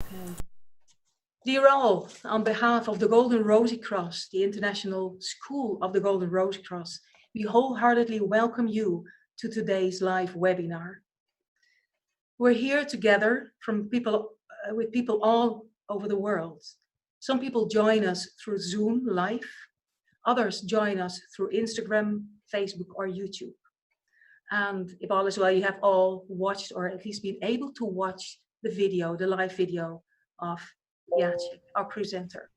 Okay. Dear all, on behalf of the Golden Rosycross, the International School of the Golden Rosycross, we wholeheartedly welcome you to today's live webinar. We're here together with people all over the world. Some people join us through Zoom live, others join us through Instagram, Facebook, or YouTube. And if all is well, you have all watched or at least been able to watch the live video of Jacek, our presenter.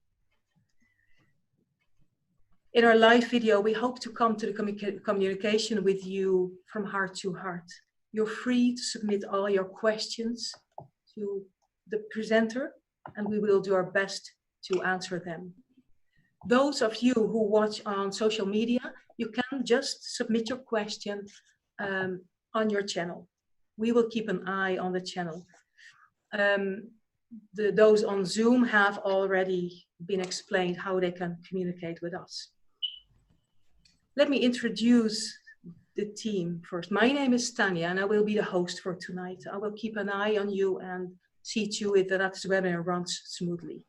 In our live video, we hope to come to the communication with you from heart to heart. You're free to submit all your questions to the presenter, and we will do our best to answer them. Those of you who watch on social media, you can just submit your question on your channel. We will keep an eye on the channel. Those on Zoom have already been explained how they can communicate with us. Let me introduce the team first. My name is Tanya and I will be the host for tonight. I will keep an eye on you and see to it that this webinar runs smoothly.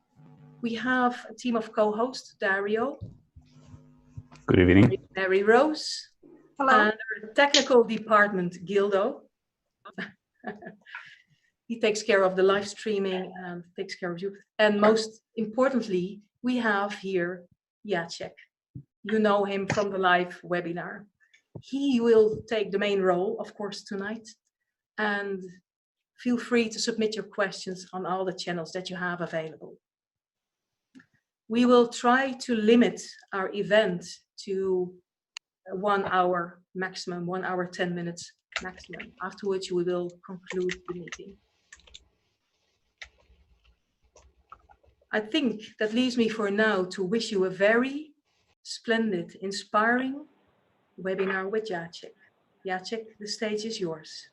We have a team of co-hosts, Dario. Good evening. Mary Rose. Hello. And our technical department, Gildo. He takes care of the live streaming and takes care of you. And most importantly, we have here Jacek. You know him from the live webinar. He will take the main role, of course, tonight. And feel free to submit your questions on all the channels that you have available. We will try to limit our event to 1 hour maximum, 1 hour, 10 minutes maximum, after which we will conclude the meeting. I think that leaves me for now to wish you a very splendid, inspiring webinar with Jacek. Jacek, the stage is yours.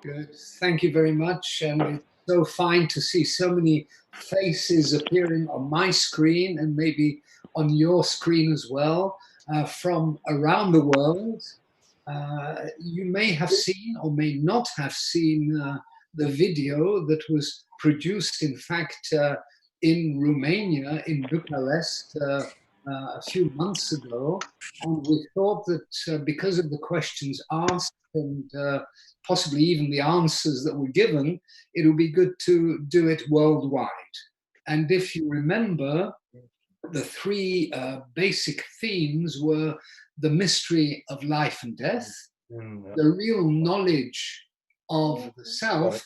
Good. Thank you very much. And it's so fine to see so many faces appearing on my screen and maybe on your screen as well from around the world. You may have seen or may not have seen the video that was produced, in fact, in Romania, in Bucharest, a few months ago, and we thought that because of the questions asked and possibly even the answers that were given, it would be good to do it worldwide. And if you remember, the three basic themes were the mystery of life and death, the real knowledge of the self,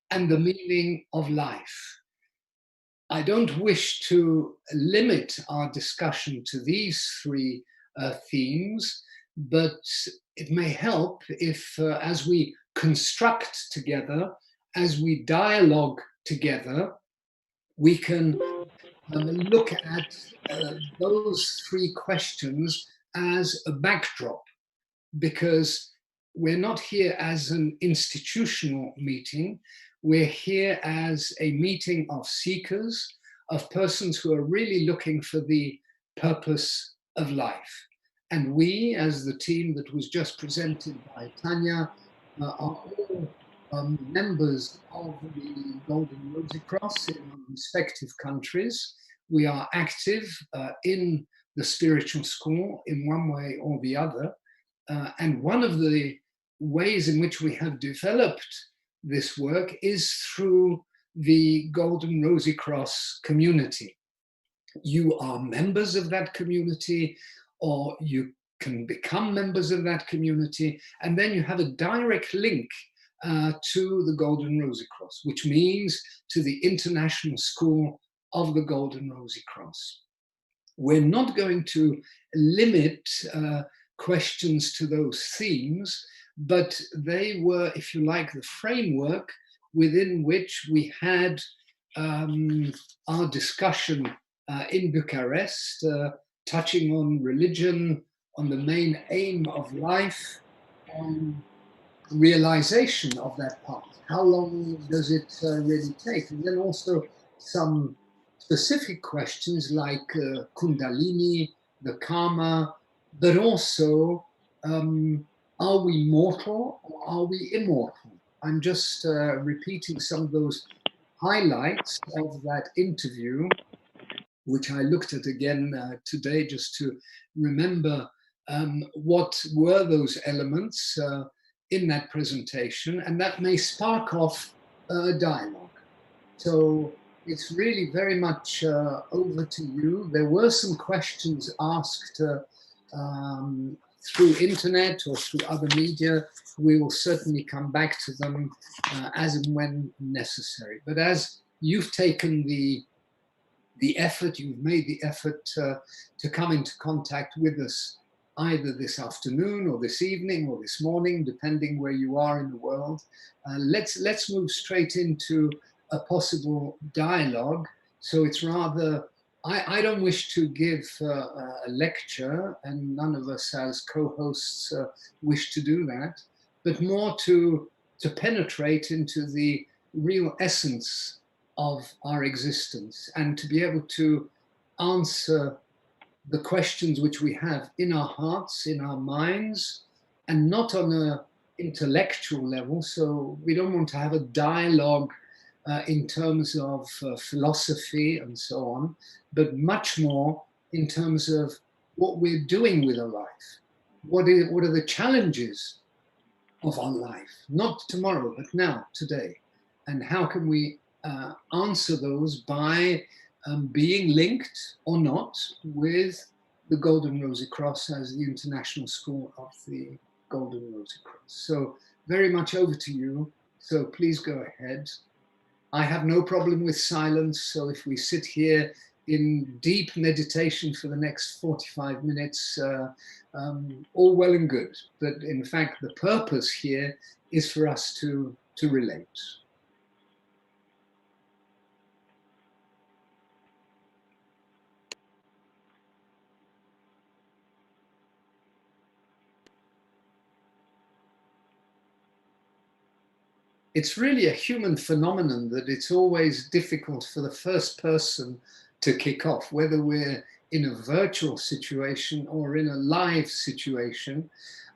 and the meaning of life. I don't wish to limit our discussion to these three themes, but it may help if, as we construct together, as we dialogue together, we can look at those three questions as a backdrop, because we're not here as an institutional meeting. We're here as a meeting of seekers, of persons who are really looking for the purpose of life. And we, as the team that was just presented by Tanya, are all members of the Golden Rosycross in our respective countries. We are active in the spiritual school in one way or the other. And one of the ways in which we have developed this work is through the Golden Rosycross community. You are members of that community, or you can become members of that community, and then you have a direct link to the Golden Rosycross, which means to the International School of the Golden Rosycross. We're not going to limit questions to those themes, but they were, if you like, the framework within which we had our discussion in Bucharest, touching on religion, on the main aim of life, on realization of that path. How long does it really take? And then also some specific questions like Kundalini, the karma, but also are we mortal or are we immortal? I'm just repeating some of those highlights of that interview, which I looked at again today just to remember what were those elements in that presentation, and that may spark off a dialogue. So it's really very much over to you. There were some questions asked through internet or through other media. We will certainly come back to them as and when necessary. But as you've taken the effort, you've made the effort to come into contact with us either this afternoon or this evening or this morning, depending where you are in the world. Let's move straight into a possible dialogue. So it's rather, I don't wish to give a lecture, and none of us as co-hosts wish to do that, but more to penetrate into the real essence of our existence and to be able to answer the questions which we have in our hearts, in our minds, and not on an intellectual level. So we don't want to have a dialogue in terms of philosophy and so on, but much more in terms of what we're doing with our life. What are the challenges of our life? Not tomorrow, but now, today. And how can we answer those by being linked or not with the Golden Rosycross as the International School of the Golden Rosycross. So very much over to you. So please go ahead. I have no problem with silence. So if we sit here in deep meditation for the next 45 minutes, all well and good. But in fact, the purpose here is for us to relate. It's really a human phenomenon that it's always difficult for the first person to kick off, whether we're in a virtual situation or in a live situation.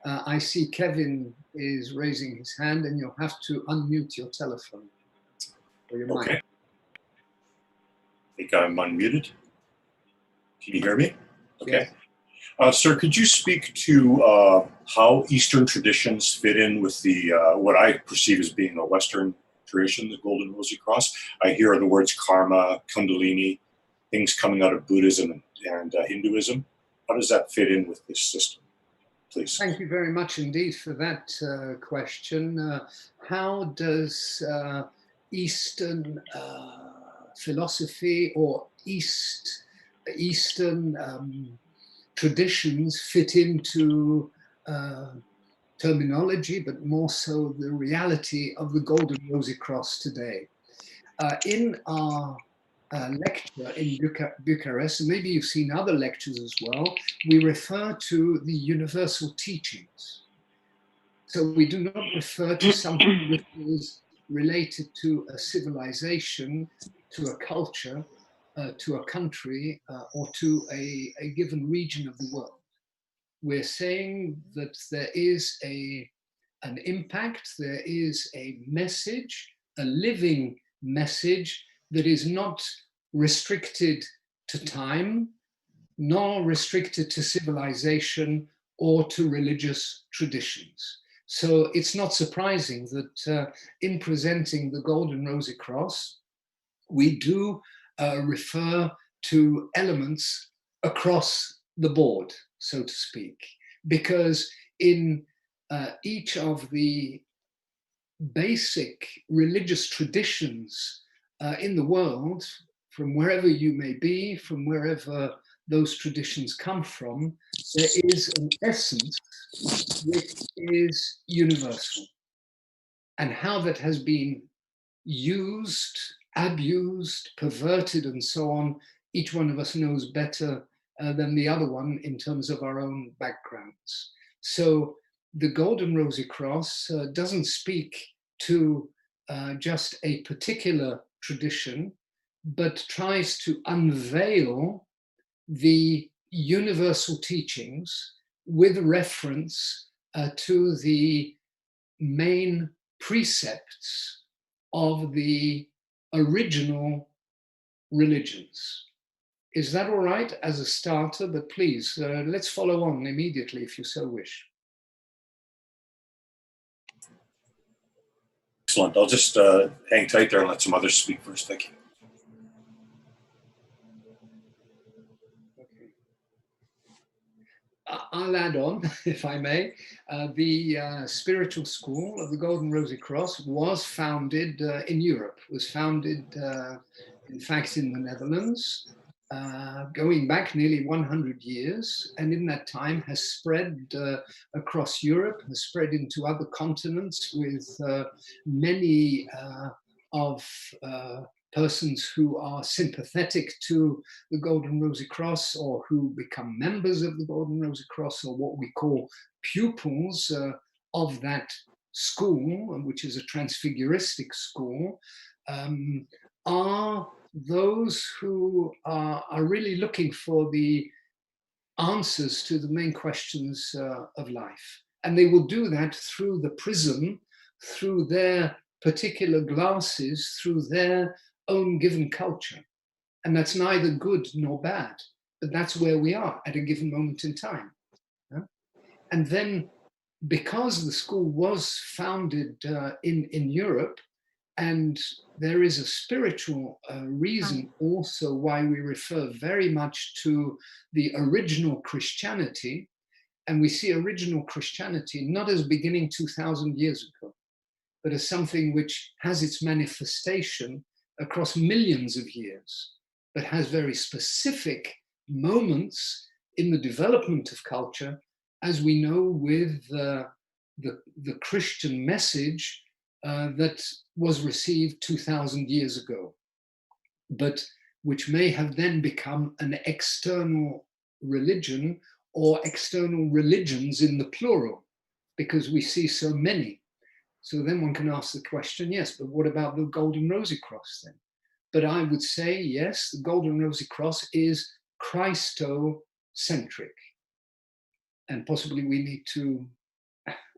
I see Kevin is raising his hand, and you'll have to unmute your telephone or your mic. Okay. I think I'm unmuted. Can you hear me? Okay. Yes. Sir, could you speak to how Eastern traditions fit in with the what I perceive as being a Western tradition, the Golden Rosycross? I hear the words karma, kundalini, things coming out of Buddhism and Hinduism. How does that fit in with this system, please? Thank you very much indeed for that question. How does Eastern philosophy or Eastern traditions fit into terminology, but more so the reality of the Golden Rosycross today? In our lecture in Bucharest, and maybe you've seen other lectures as well, we refer to the universal teachings. So we do not refer to something which is related to a civilization, to a culture, to a country, or to a given region of the world. We're saying that there is an impact, there is a message, a living message that is not restricted to time, nor restricted to civilization or to religious traditions. So it's not surprising that in presenting the Golden Rosycross, we do refer to elements across the board, so to speak, because in each of the basic religious traditions in the world, from wherever you may be, from wherever those traditions come from, there is an essence which is universal. And how that has been used, abused, perverted, and so on, each one of us knows better than the other one in terms of our own backgrounds. So the Golden Rosycross doesn't speak to just a particular tradition, but tries to unveil the universal teachings with reference to the main precepts of the original religions. Is that all right as a starter? But please, let's follow on immediately if you so wish. Excellent. I'll just hang tight there and let some others speak first. Thank you. Okay. I'll add on, if I may. The spiritual school of the Golden Rosycross was founded in Europe, was founded, in fact, in the Netherlands, going back nearly 100 years, and in that time has spread across Europe, has spread into other continents with many of persons who are sympathetic to the Golden Rosycross or who become members of the Golden Rosycross, or what we call pupils of that school, which is a transfiguristic school, are those who are really looking for the answers to the main questions of life. And they will do that through the prism, through their particular glasses, through their own given culture. And that's neither good nor bad, but that's where we are at a given moment in time. And then, because the school was founded in Europe, and there is a spiritual reason also why we refer very much to the original Christianity, and we see original Christianity not as beginning 2,000 years ago, but as something which has its manifestation across millions of years, but has very specific moments in the development of culture, as we know with the Christian message that was received 2,000 years ago, but which may have then become an external religion or external religions in the plural, because we see so many. So then one can ask the question, yes, but what about the Golden Rosycross then? But I would say, yes, the Golden Rosycross is Christocentric. And possibly we need to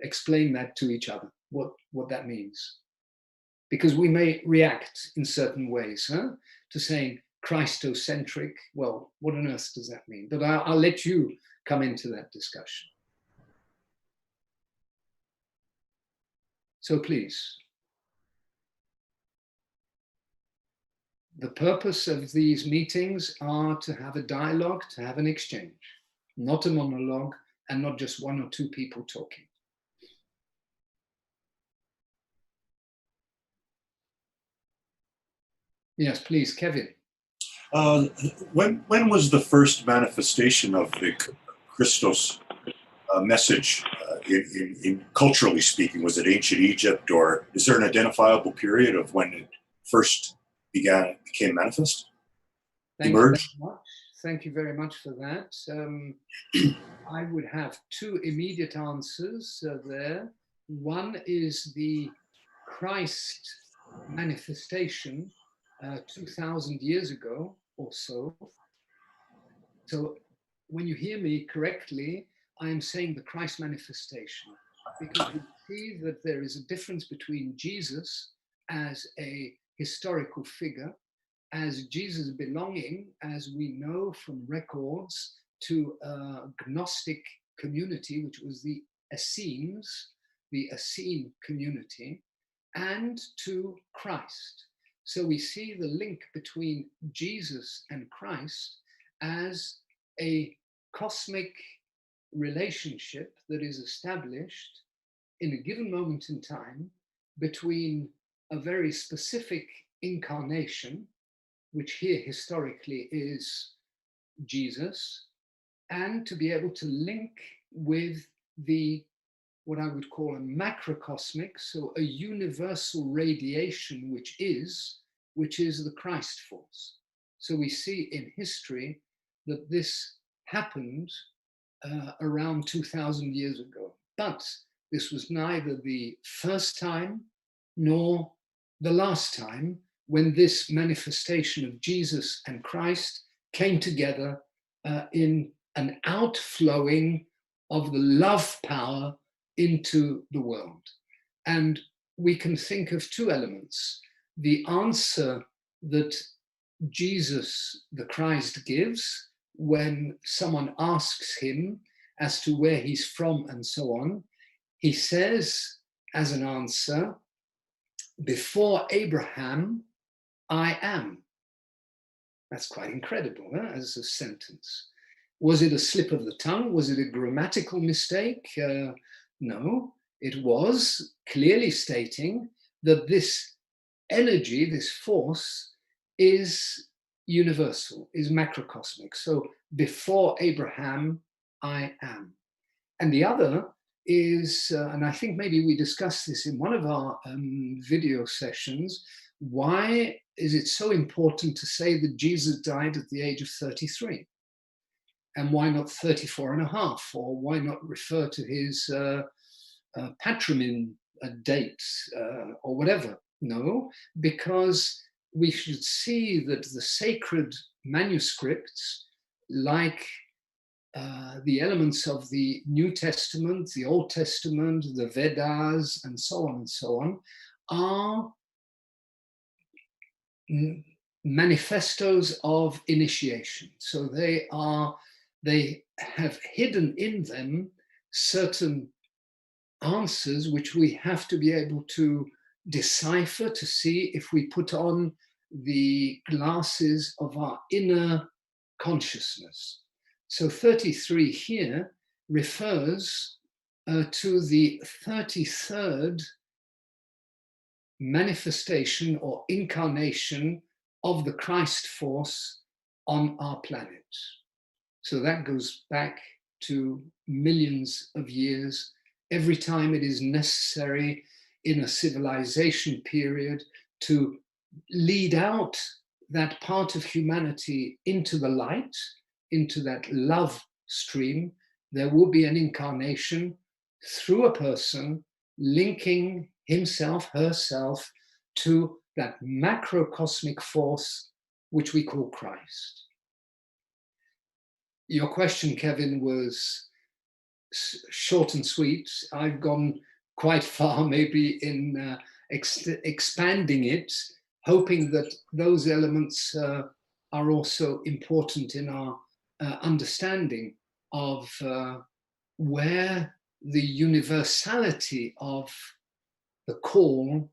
explain that to each other, what that means. Because we may react in certain ways to saying Christocentric. Well, what on earth does that mean? But I'll let you come into that discussion. So please. The purpose of these meetings are to have a dialogue, to have an exchange, not a monologue, and not just one or two people talking. Yes, please, Kevin. When was the first manifestation of the Christos message in culturally speaking? Was it ancient Egypt, or is there an identifiable period of when it first became manifest? Thank you very much for that. I would have two immediate answers there. One is the Christ manifestation 2,000 years ago or so. So when you hear me correctly, I am saying the Christ manifestation, because we see that there is a difference between Jesus as a historical figure, as Jesus belonging, as we know from records, to a Gnostic community, which was the Essenes, the Essene community, and to Christ. So we see the link between Jesus and Christ as a cosmic relationship that is established in a given moment in time between a very specific incarnation, which here historically is Jesus, and to be able to link with what I would call a macrocosmic, so a universal radiation, which is the Christ force. So we see in history that this happened around 2,000 years ago. But this was neither the first time nor the last time when this manifestation of Jesus and Christ came together in an outflowing of the love power into the world. And we can think of two elements. the answer that Jesus, the Christ, gives when someone asks him as to where he's from and so on, he says as an answer, before Abraham, I am. That's quite incredible, huh, as a sentence. Was it a slip of the tongue? Was it a grammatical mistake? No, it was clearly stating that this energy, this force, is universal, is macrocosmic. So before Abraham, I am. And the other is, and I think maybe we discussed this in one of our video sessions, why is it so important to say that Jesus died at the age of 33? And why not 34 and a half? Or why not refer to his patronymic dates or whatever? No, because we should see that the sacred manuscripts, like the elements of the New Testament, the Old Testament, the Vedas, and so on, are manifestos of initiation. So they have hidden in them certain answers which we have to be able to decipher to see if we put on the glasses of our inner consciousness. So 33 here refers to the 33rd manifestation or incarnation of the Christ force on our planet. So that goes back to millions of years. Every time it is necessary in a civilization period to lead out that part of humanity into the light, into that love stream, there will be an incarnation through a person linking himself, herself to that macrocosmic force which we call Christ. Your question, Kevin, was short and sweet. I've gone quite far maybe in expanding it, hoping that those elements are also important in our understanding of where the universality of the call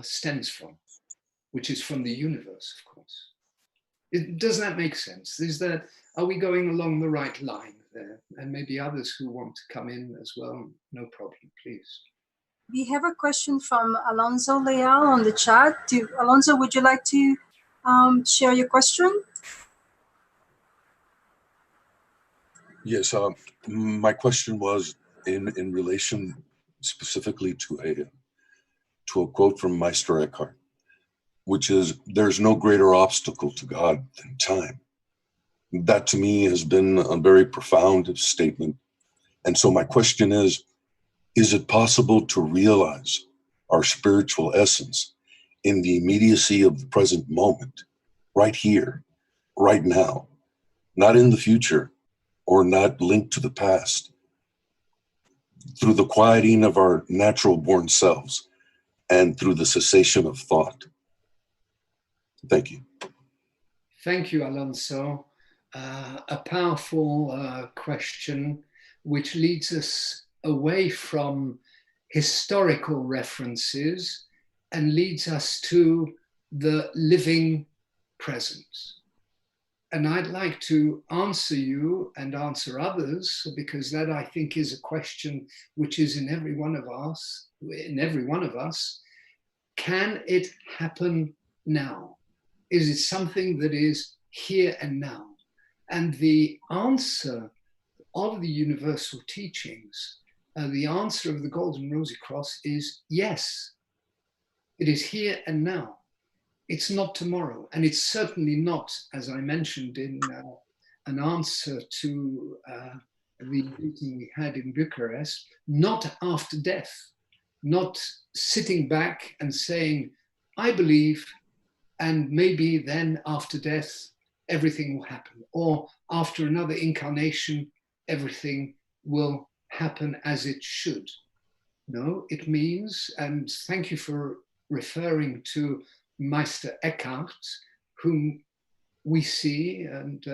stems from, which is from the universe, of course. Does that make sense? Are we going along the right line there? And maybe others who want to come in as well, no problem, please. We have a question from Alonso Leal on the chat. Alonso, would you like to share your question? Yes, my question was in relation specifically to a quote from Meister Eckhart, which is, "There's no greater obstacle to God than time." That to me has been a very profound statement. And so my question is it possible to realize our spiritual essence in the immediacy of the present moment, right here, right now, not in the future or not linked to the past, through the quieting of our natural born selves and through the cessation of thought? Thank you. Thank you, Alonso. A powerful question which leads us away from historical references and leads us to the living present. And I'd like to answer you and answer others, because that, I think, is a question which is in every one of us. Can it happen now? Is it something that is here and now? And the answer of the universal teachings, the answer of the Golden Rosycross is yes. It is here and now. It's not tomorrow. And it's certainly not, as I mentioned in an answer to the meeting we had in Bucharest, not after death, not sitting back and saying, I believe, and maybe then after death, everything will happen. Or after another incarnation, everything will happen as it should. No, it means, and thank you for referring to Meister Eckhart, whom we see, and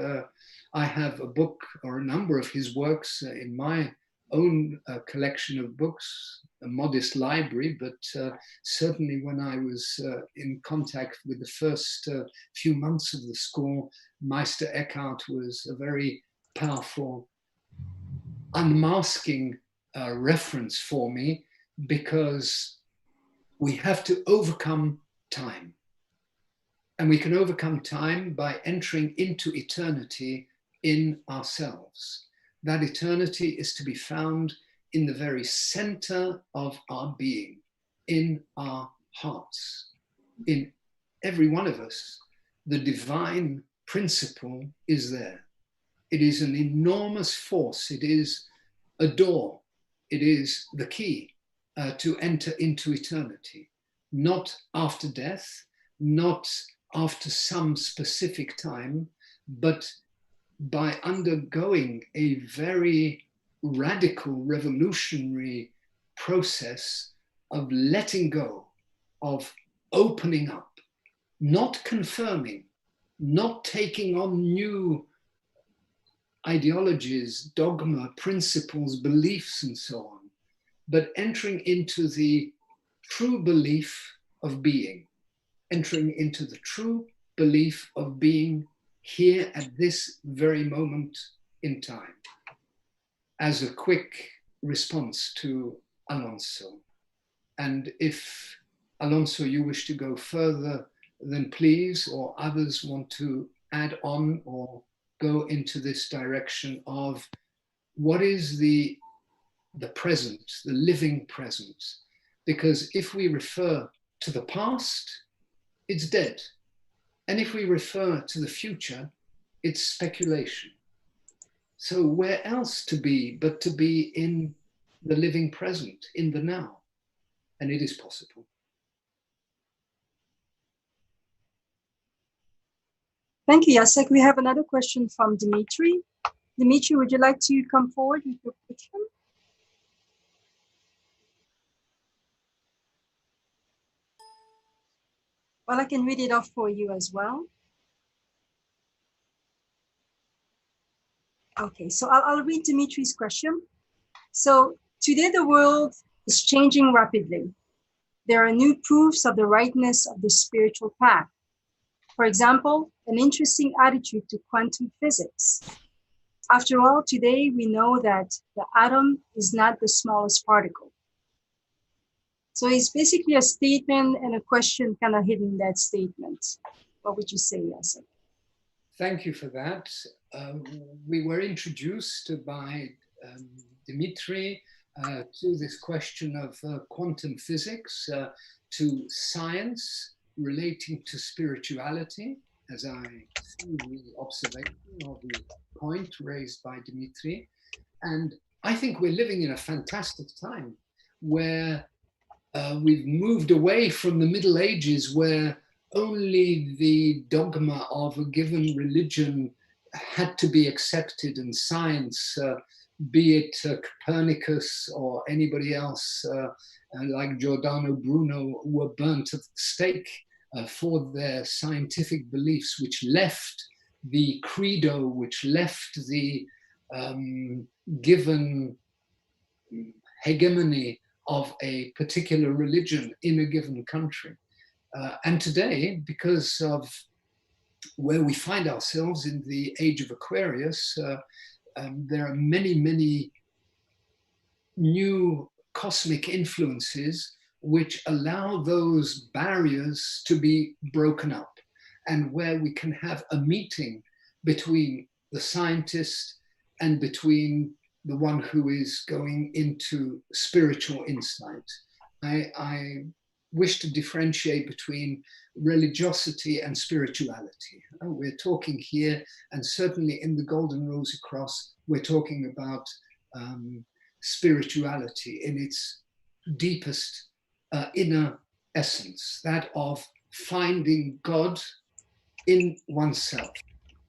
I have a book or a number of his works in my own collection of books, a modest library, but certainly when I was in contact with the first few months of the school, Meister Eckhart was a very powerful unmasking reference for me, because we have to overcome time. And we can overcome time by entering into eternity in ourselves. That eternity is to be found in the very center of our being, in our hearts. In every one of us, the divine principle is there. It is an enormous force. It is a door. It is the key to enter into eternity. Not after death, not after some specific time, but by undergoing a very radical, revolutionary process of letting go, of opening up, not confirming, not taking on new ideologies, dogma, principles, beliefs, and so on, but entering into the true belief of being, entering into the true belief of being here at this very moment in time. As a quick response to Alonso. And if, Alonso, you wish to go further, then please, or others want to add on or go into this direction of what is the present, the living present. Because if we refer to the past, it's dead. And if we refer to the future, it's speculation. So where else to be but to be in the living present, in the now? And it is possible. Thank you, Jacek. We have another question from Dimitri. Dimitri, would you like to come forward with your question? Well, I can read it off for you as well. Okay, so I'll read Dimitri's question. So today the world is changing rapidly. There are new proofs of the rightness of the spiritual path. For example, an interesting attitude to quantum physics. After all, today we know that the atom is not the smallest particle. So it's basically a statement and a question kind of hidden in that statement. What would you say, Jacek? Thank you for that. We were introduced by Dimitri to this question of quantum physics, to science relating to spirituality, as I see the observation or the point raised by Dimitri. And I think we're living in a fantastic time where we've moved away from the Middle Ages, where only the dogma of a given religion had to be accepted, and science, be it Copernicus or anybody else, like Giordano Bruno, were burnt at the stake for their scientific beliefs, which left the credo, which left the given hegemony of a particular religion in a given country. And today, because of where we find ourselves in the age of Aquarius, there are many, many new cosmic influences which allow those barriers to be broken up, and where we can have a meeting between the scientist and between the one who is going into spiritual insight. I wish to differentiate between religiosity and spirituality. We're talking here, and certainly in the Golden Rosycross, we're talking about spirituality in its deepest inner essence, that of finding God in oneself,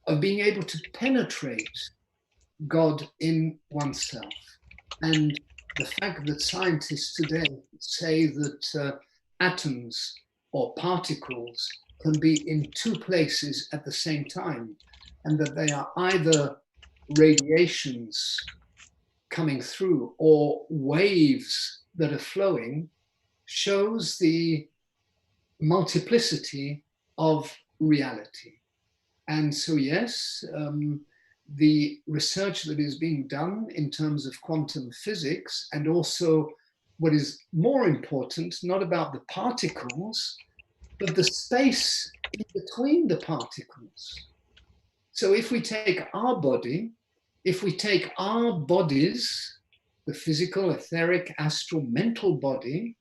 of being able to penetrate God in oneself. And the fact that scientists today say that atoms or particles can be in two places at the same time, and that they are either radiations coming through or waves that are flowing, shows the multiplicity of reality. And so, yes, the research that is being done in terms of quantum physics, and also what is more important, not about the particles, but the space in between the particles. So if we take our body, if we take our bodies, the physical, etheric, astral, mental body,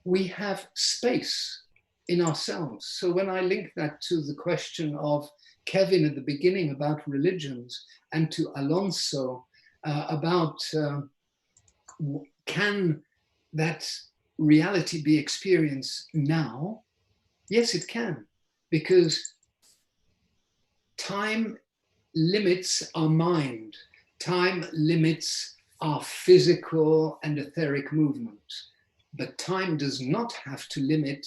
we have space in ourselves. So when I link that to the question of Kevin at the beginning about religions, and to Alonso about can that reality be experienced now? Yes, it can, because time limits our mind. Time limits our physical and etheric movement. But time does not have to limit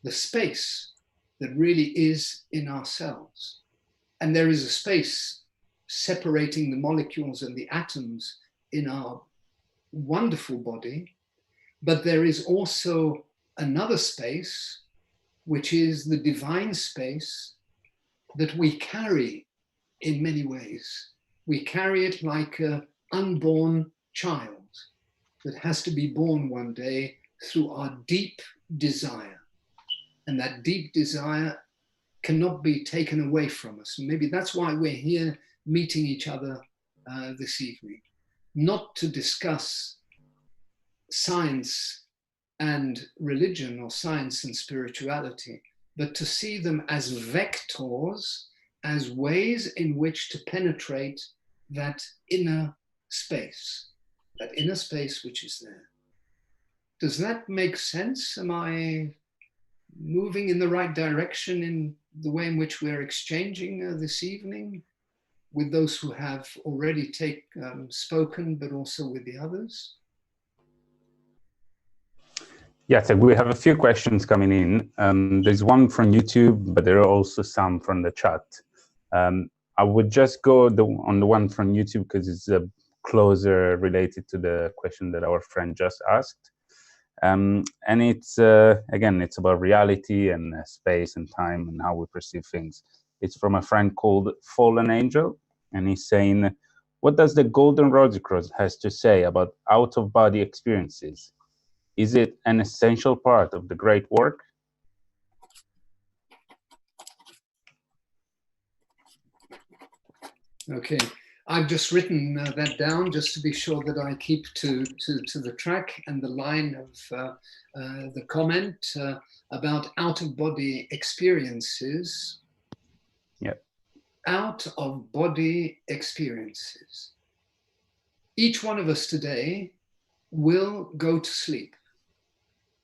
the space that really is in ourselves. And there is a space separating the molecules and the atoms in our wonderful body, but there is also another space, which is the divine space that we carry in many ways. We carry it like an unborn child that has to be born one day through our deep desire. And that deep desire cannot be taken away from us. And maybe that's why we're here meeting each other this evening, not to discuss science and religion or science and spirituality, but to see them as vectors, as ways in which to penetrate that inner space which is there. Does that make sense? Am I moving in the right direction in the way in which we're exchanging this evening with those who have already spoken, but also with the others? Yes, we have a few questions coming in. There's one from YouTube, but there are also some from the chat. I would just go on the one from YouTube because it's closer related to the question that our friend just asked. And it's, again, it's about reality and space and time and how we perceive things. It's from a friend called Fallen Angel, and he's saying, what does the Golden Rosycross has to say about out-of-body experiences? Is it an essential part of the great work? Okay, I've just written that down just to be sure that I keep to the track and the line of the comment about out-of-body experiences. Yep. Out-of-body experiences. Each one of us today will go to sleep.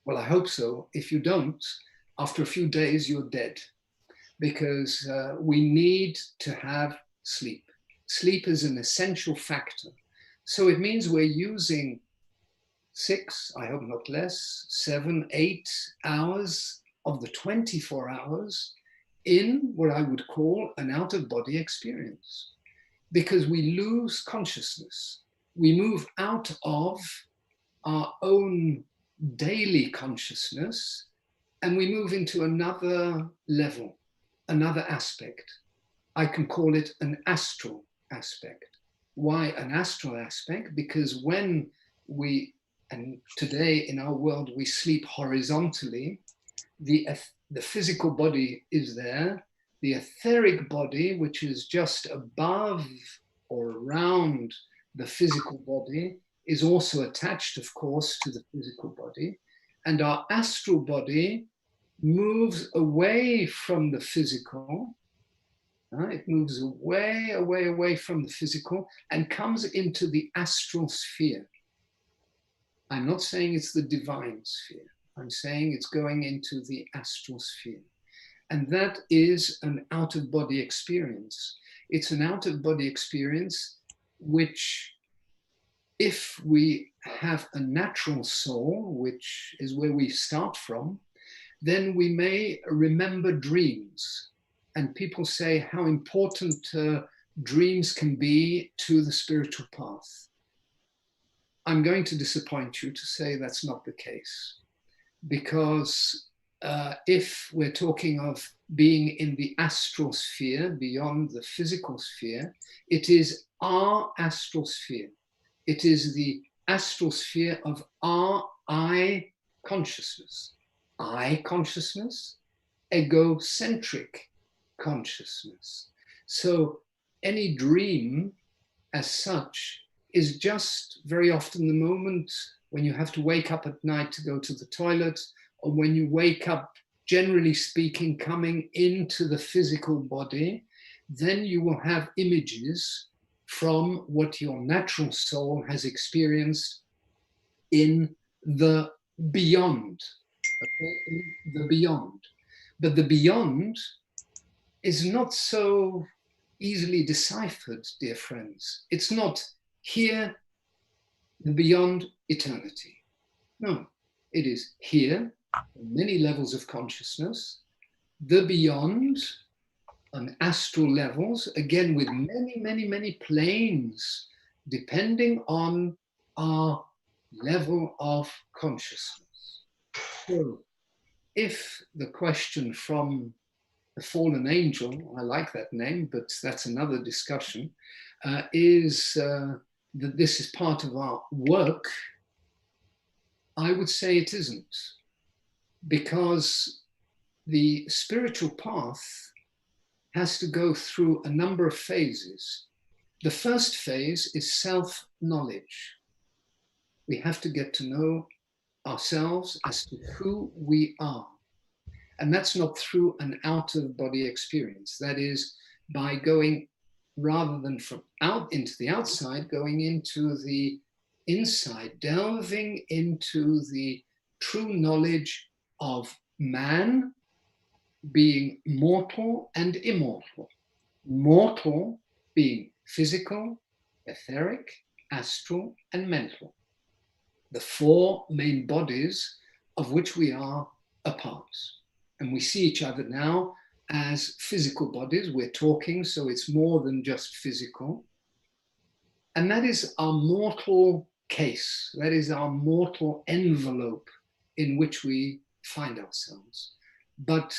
Well, I hope so. If you don't, after a few days, you're dead, because we need to have sleep. Sleep is an essential factor. So it means we're using 6, I hope not less, 7, 8 hours of the 24 hours in what I would call an out-of-body experience, because we lose consciousness. We move out of our own daily consciousness and we move into another level, another aspect. I can call it an astral aspect. Why an astral aspect? Because when we, and today in our world, we sleep horizontally, the physical body is there, the etheric body, which is just above or around the physical body, is also attached, of course, to the physical body. And our astral body moves away from the physical. It moves away, away, away from the physical and comes into the astral sphere. I'm not saying it's the divine sphere. I'm saying it's going into the astral sphere. And that is an out-of-body experience. It's an out-of-body experience which, if we have a natural soul, which is where we start from, then we may remember dreams. And people say how important dreams can be to the spiritual path. I'm going to disappoint you to say that's not the case. Because if we're talking of being in the astral sphere, beyond the physical sphere, it is our astral sphere. It is the astral sphere of our I consciousness. I consciousness, egocentric consciousness. So any dream as such is just very often the moment when you have to wake up at night to go to the toilet, or when you wake up, generally speaking, coming into the physical body, then you will have images from what your natural soul has experienced in the beyond. Okay? In the beyond. But the beyond is not so easily deciphered, dear friends. It's not here, the beyond eternity. No, it is here, many levels of consciousness, the beyond on astral levels, again with many, many, many planes, depending on our level of consciousness. So if the question from the fallen angel, I like that name, but that's another discussion, is that this is part of our work, I would say it isn't. Because the spiritual path has to go through a number of phases. The first phase is self-knowledge. We have to get to know ourselves as to who we are. And that's not through an out-of-body experience. That is by going, rather than from out into the outside, going into the inside, delving into the true knowledge of man being mortal and immortal. Mortal being physical, etheric, astral, and mental. The four main bodies of which we are a part. And we see each other now as physical bodies. We're talking, so it's more than just physical. And that is our mortal case. That is our mortal envelope in which we find ourselves. But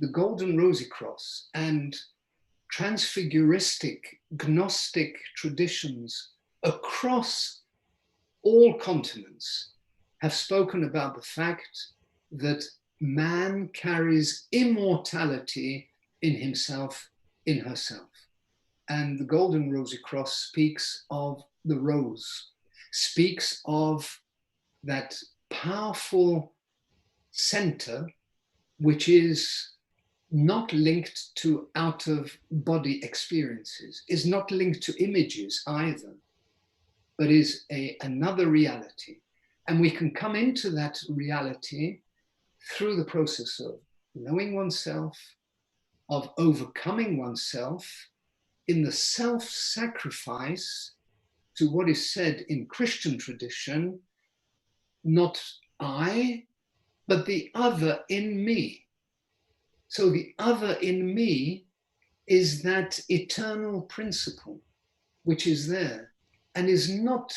the Golden Rosycross and transfiguristic, gnostic traditions across all continents have spoken about the fact that man carries immortality in himself, in herself. And the Golden Rosycross speaks of the rose, speaks of that powerful center, which is not linked to out-of-body experiences, is not linked to images either, but is another reality. And we can come into that reality through the process of knowing oneself, of overcoming oneself in the self-sacrifice to what is said in Christian tradition, not I, but the other in me. So the other in me is that eternal principle which is there and is not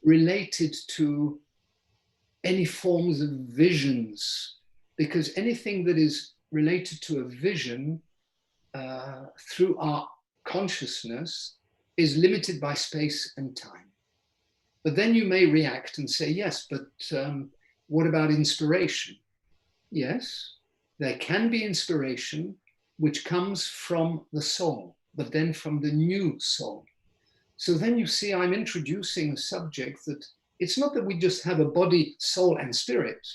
related to any forms of visions, because anything that is related to a vision through our consciousness is limited by space and time. But then you may react and say, yes, but what about inspiration? Yes, there can be inspiration which comes from the soul, but then from the new soul. So then you see I'm introducing a subject that it's not that we just have a body, soul, and spirit.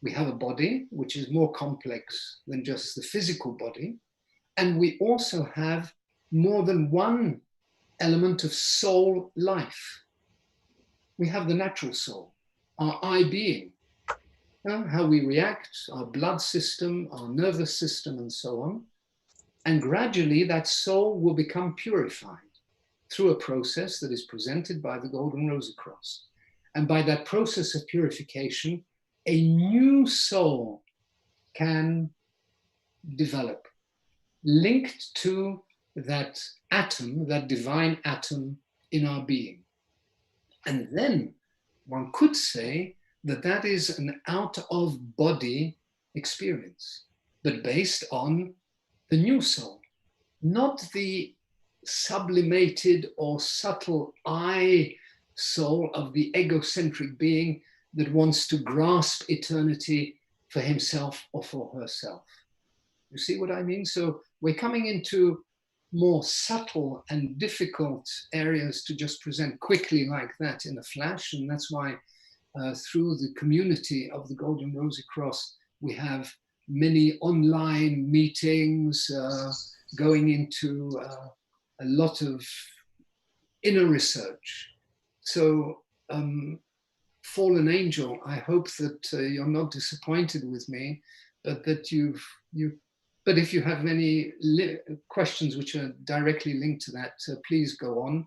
We have a body, which is more complex than just the physical body. And we also have more than one element of soul life. We have the natural soul, our I being, how we react, our blood system, our nervous system, and so on. And gradually that soul will become purified through a process that is presented by the Golden Rosycross. And by that process of purification, a new soul can develop, linked to that atom, that divine atom in our being. And then one could say that that is an out-of-body experience, but based on the new soul, not the sublimated or subtle I soul of the egocentric being that wants to grasp eternity for himself or for herself. You see what I mean? So we're coming into more subtle and difficult areas to just present quickly like that in a flash. And that's why through the community of the Golden Rosycross, we have many online meetings going into a lot of inner research. So fallen angel, I hope that you're not disappointed with me, but that but if you have any questions which are directly linked to that, please go on.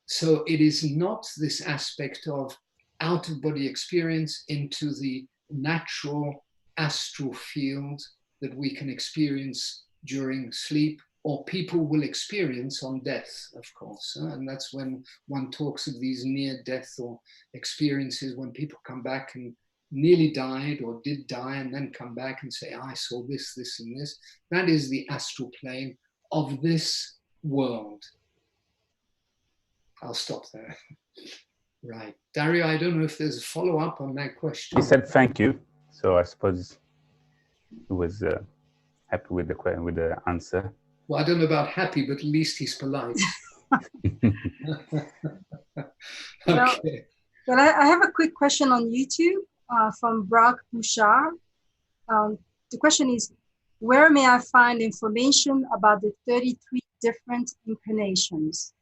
So it is not this aspect of out-of-body experience into the natural astral field that we can experience during sleep, or people will experience on death, of course. And that's when one talks of these near-death or experiences when people come back and nearly died or did die and then come back and say, I saw this, this, and this. That is the astral plane of this world. I'll stop there. Right. Dario, I don't know if there's a follow-up on that question. He said thank you. So I suppose he was happy with the answer. Well, I don't know about happy, but at least he's polite. Okay. Well, I have a quick question on YouTube from Brock Bouchard. The question is, where may I find information about the 33 different incarnations?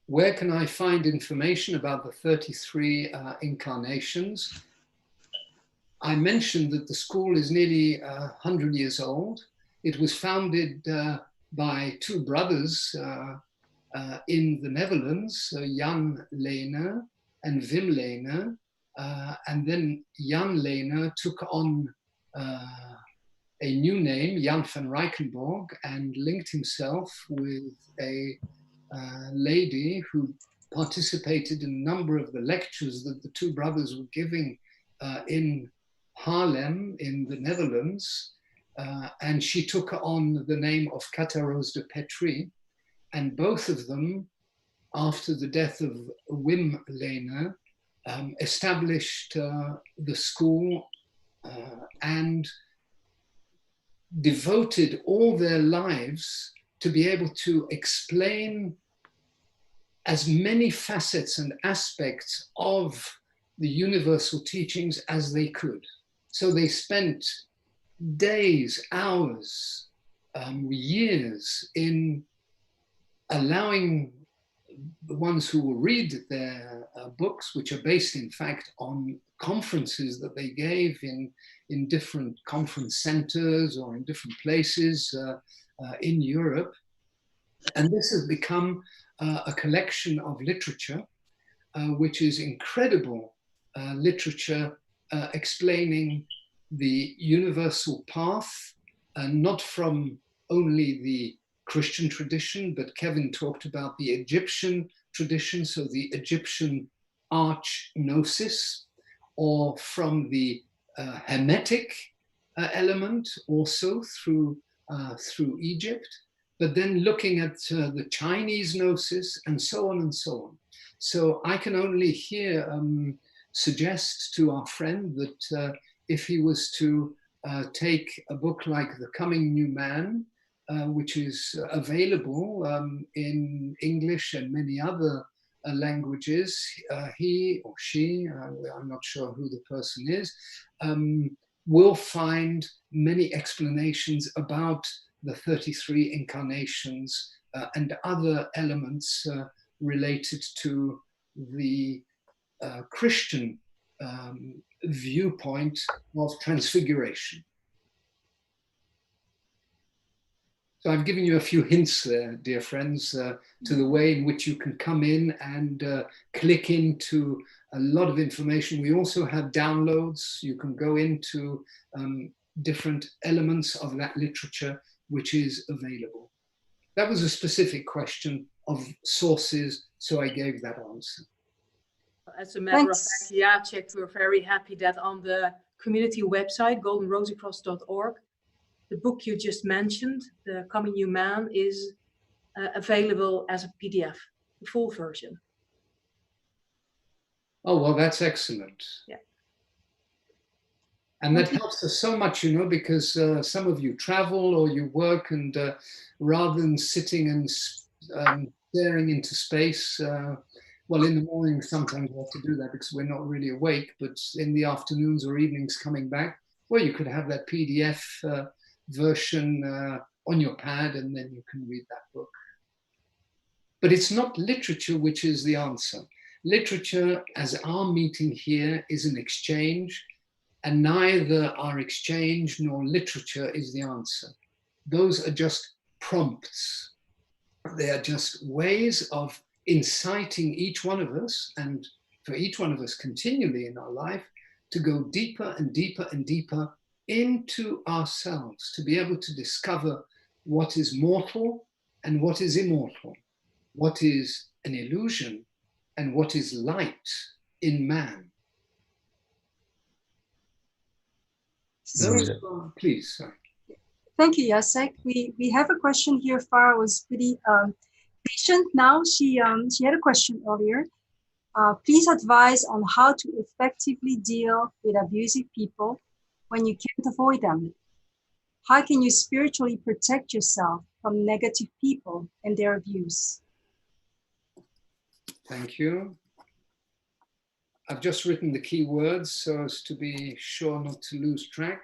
Where can I find information about the 33 incarnations? I mentioned that the school is nearly 100 years old. It was founded by two brothers in the Netherlands, Jan Lehner and Wim Lehner. And then Jan Lehner took on a new name, Jan van Rijkenborg, and linked himself with a lady who participated in a number of the lectures that the two brothers were giving in Haarlem in the Netherlands. And she took on the name of Catharose de Petrie. And both of them, after the death of Wim Lehner, established the school and devoted all their lives to be able to explain as many facets and aspects of the universal teachings as they could. So they spent days, hours, years in allowing the ones who will read their books, which are based in fact on conferences that they gave in different conference centers or in different places in Europe. And this has become a collection of literature, which is incredible literature explaining the universal path, not from only the Christian tradition, but Kevin talked about the Egyptian tradition, so the Egyptian arch gnosis, or from the Hermetic element also through Egypt, but then looking at the Chinese gnosis and so on and so on. So I can only here suggest to our friend that if he was to take a book like The Coming New Man, which is available in English and many other languages, he or she, I'm not sure who the person is, will find many explanations about the 33 incarnations and other elements related to the Christian viewpoint of transfiguration. So I've given you a few hints there, dear friends, to the way in which you can come in and click into a lot of information. We also have downloads. You can go into different elements of that literature which is available. That was a specific question of sources, so I gave that answer. As a matter of Thanks. fact, Jacek, we're very happy that on the community website, goldenrosycross.org, the book you just mentioned, The Coming New Man, is available as a PDF, the full version. Oh, well, that's excellent. Yeah. And that helps us so much, you know, because some of you travel or you work, and rather than sitting and staring into space, well, in the morning, sometimes we have to do that because we're not really awake, but in the afternoons or evenings coming back, well, you could have that PDF version on your pad, and then you can read that book. But it's not literature which is the answer. Literature, as our meeting here, is an exchange, and neither our exchange nor literature is the answer. Those are just prompts. They are just ways of inciting each one of us, and for each one of us continually in our life, to go deeper and deeper and deeper into ourselves, to be able to discover what is mortal and what is immortal, what is an illusion and what is light in man. Those are, please, sorry. Thank you, Jacek. We have a question here. Farah was pretty patient. Now she had a question earlier. Please advise on how to effectively deal with abusive people when you can't avoid them. How can you spiritually protect yourself from negative people and their abuse? Thank you. I've just written the key words so as to be sure not to lose track.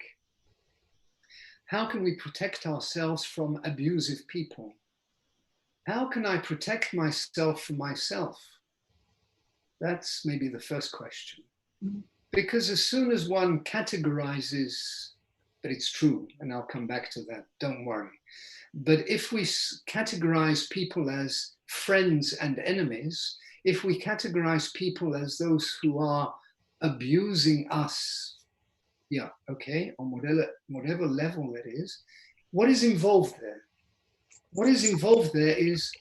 How can we protect ourselves from abusive people? How can I protect myself from myself? That's maybe the first question. Because as soon as one categorizes, but it's true, and I'll come back to that, don't worry. But if we categorize people as friends and enemies, if we categorize people as those who are abusing us, yeah, okay, on whatever level that is, what is involved there? What is involved there is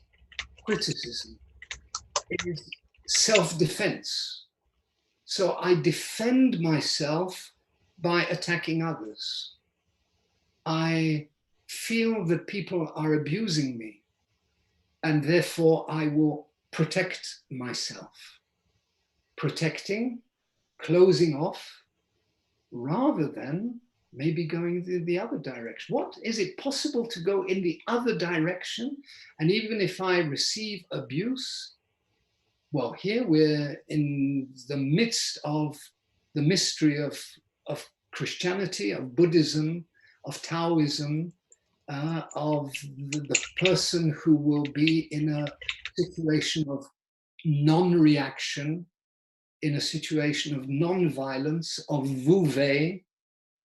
criticism, it is self-defense. So I defend myself by attacking others. I feel that people are abusing me, and therefore I will protect myself. Protecting, closing off, rather than maybe going the other direction. What is it possible to go in the other direction? And even if I receive abuse, well, here we're in the midst of the mystery of Christianity, of Buddhism, of Taoism, of the person who will be in a situation of non-reaction, in a situation of non-violence, of vouve,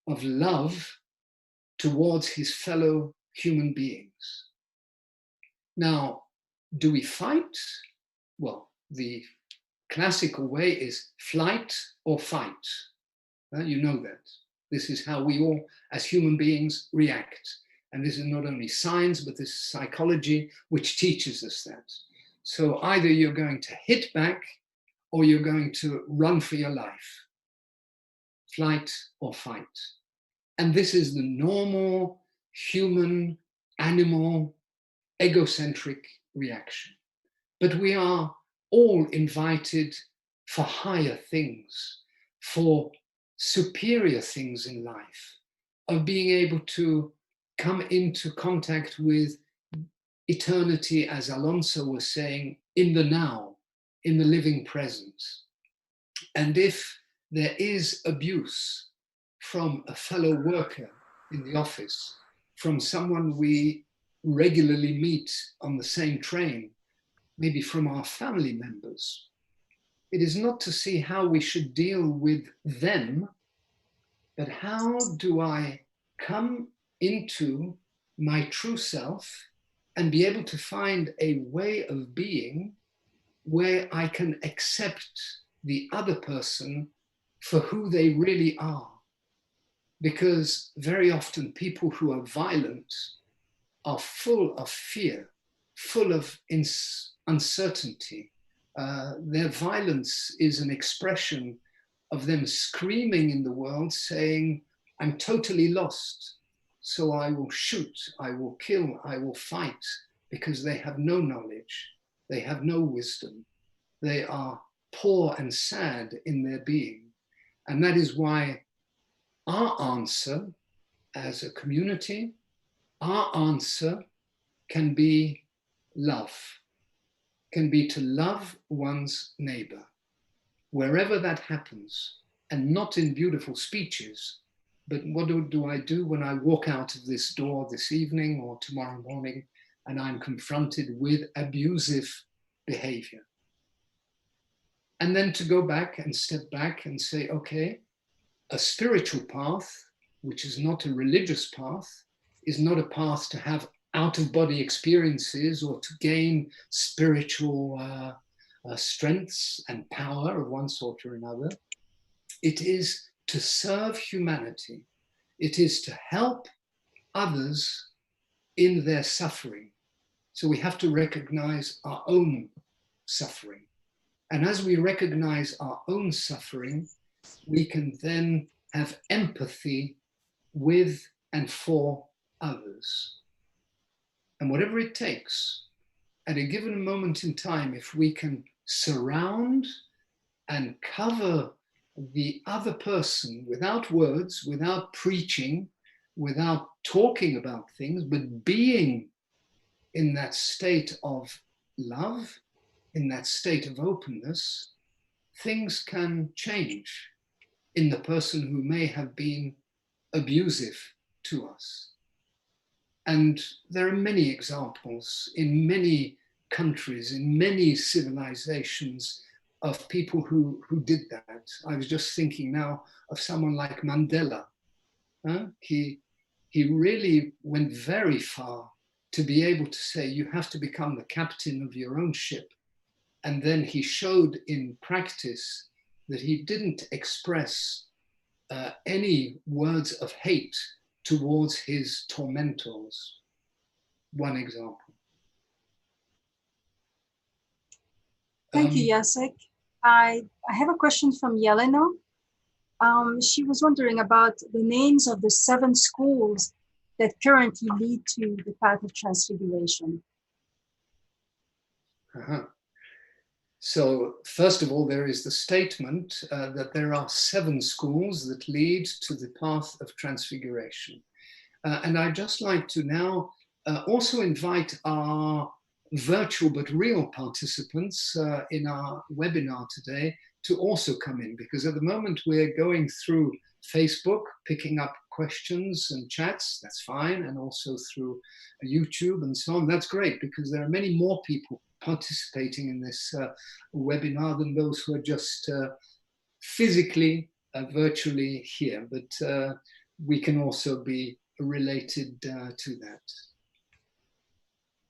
of love towards his fellow human beings. Now, do we fight? Well, the classical way is flight or fight. You know that. This is how we all, as human beings, react. And this is not only science, but this is psychology, which teaches us that. So either you're going to hit back or you're going to run for your life. Flight or fight. And this is the normal human, animal, egocentric reaction. But we are all invited for higher things, for superior things in life, of being able to come into contact with eternity, as Alonso was saying, in the now, in the living present. And if there is abuse from a fellow worker in the office, from someone we regularly meet on the same train, maybe from our family members, it is not to see how we should deal with them, but how do I come into my true self and be able to find a way of being where I can accept the other person for who they really are. Because very often people who are violent are full of fear, full of uncertainty. Their violence is an expression of them screaming in the world saying, I'm totally lost, so I will shoot, I will kill, I will fight, because they have no knowledge, they have no wisdom, they are poor and sad in their being. And that is why our answer as a community, our answer can be love, can be to love one's neighbor, wherever that happens, and not in beautiful speeches, but what do I do when I walk out of this door this evening or tomorrow morning and I'm confronted with abusive behavior? And then to go back and step back and say, okay, a spiritual path, which is not a religious path, is not a path to have out-of-body experiences or to gain spiritual strengths and power of one sort or another. It is to serve humanity. It is to help others in their suffering. So we have to recognize our own suffering. And as we recognize our own suffering, we can then have empathy with and for others. And whatever it takes, at a given moment in time, if we can surround and cover the other person without words, without preaching, without talking about things, but being in that state of love, in that state of openness, things can change in the person who may have been abusive to us. And there are many examples in many countries, in many civilizations, of people who did that. I was just thinking now of someone like Mandela. He really went very far to be able to say, you have to become the captain of your own ship. And then he showed in practice that he didn't express any words of hate towards his tormentors. One example. Thank you, Jacek. I have a question from Yelena. She was wondering about the names of the 7 schools that currently lead to the path of transfiguration. So first of all, there is the statement that there are 7 schools that lead to the path of transfiguration. And I'd just like to now also invite our virtual but real participants in our webinar today to also come in, because at the moment we're going through Facebook, picking up questions and chats, that's fine, and also through YouTube and so on. That's great, because there are many more people participating in this webinar than those who are just physically, virtually here, but we can also be related to that.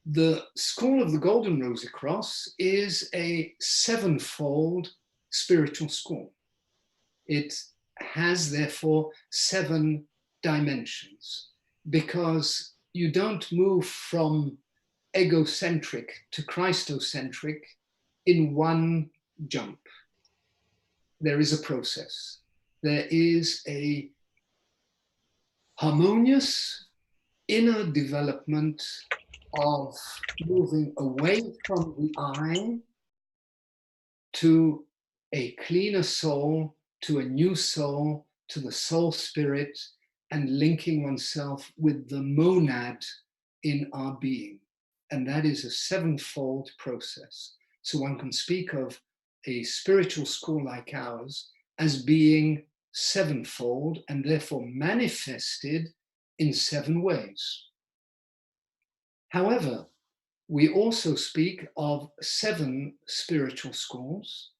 The School of the Golden Rosycross is a 7-fold spiritual school. It has therefore 7 dimensions, because you don't move from egocentric to Christocentric in one jump. There is a process. There is a harmonious inner development of moving away from the I to a cleaner soul, to a new soul, to the soul spirit, and linking oneself with the monad in our being. And that is a 7-fold process. So one can speak of a spiritual school like ours as being 7-fold and therefore manifested in 7 ways. However, we also speak of 7 spiritual schools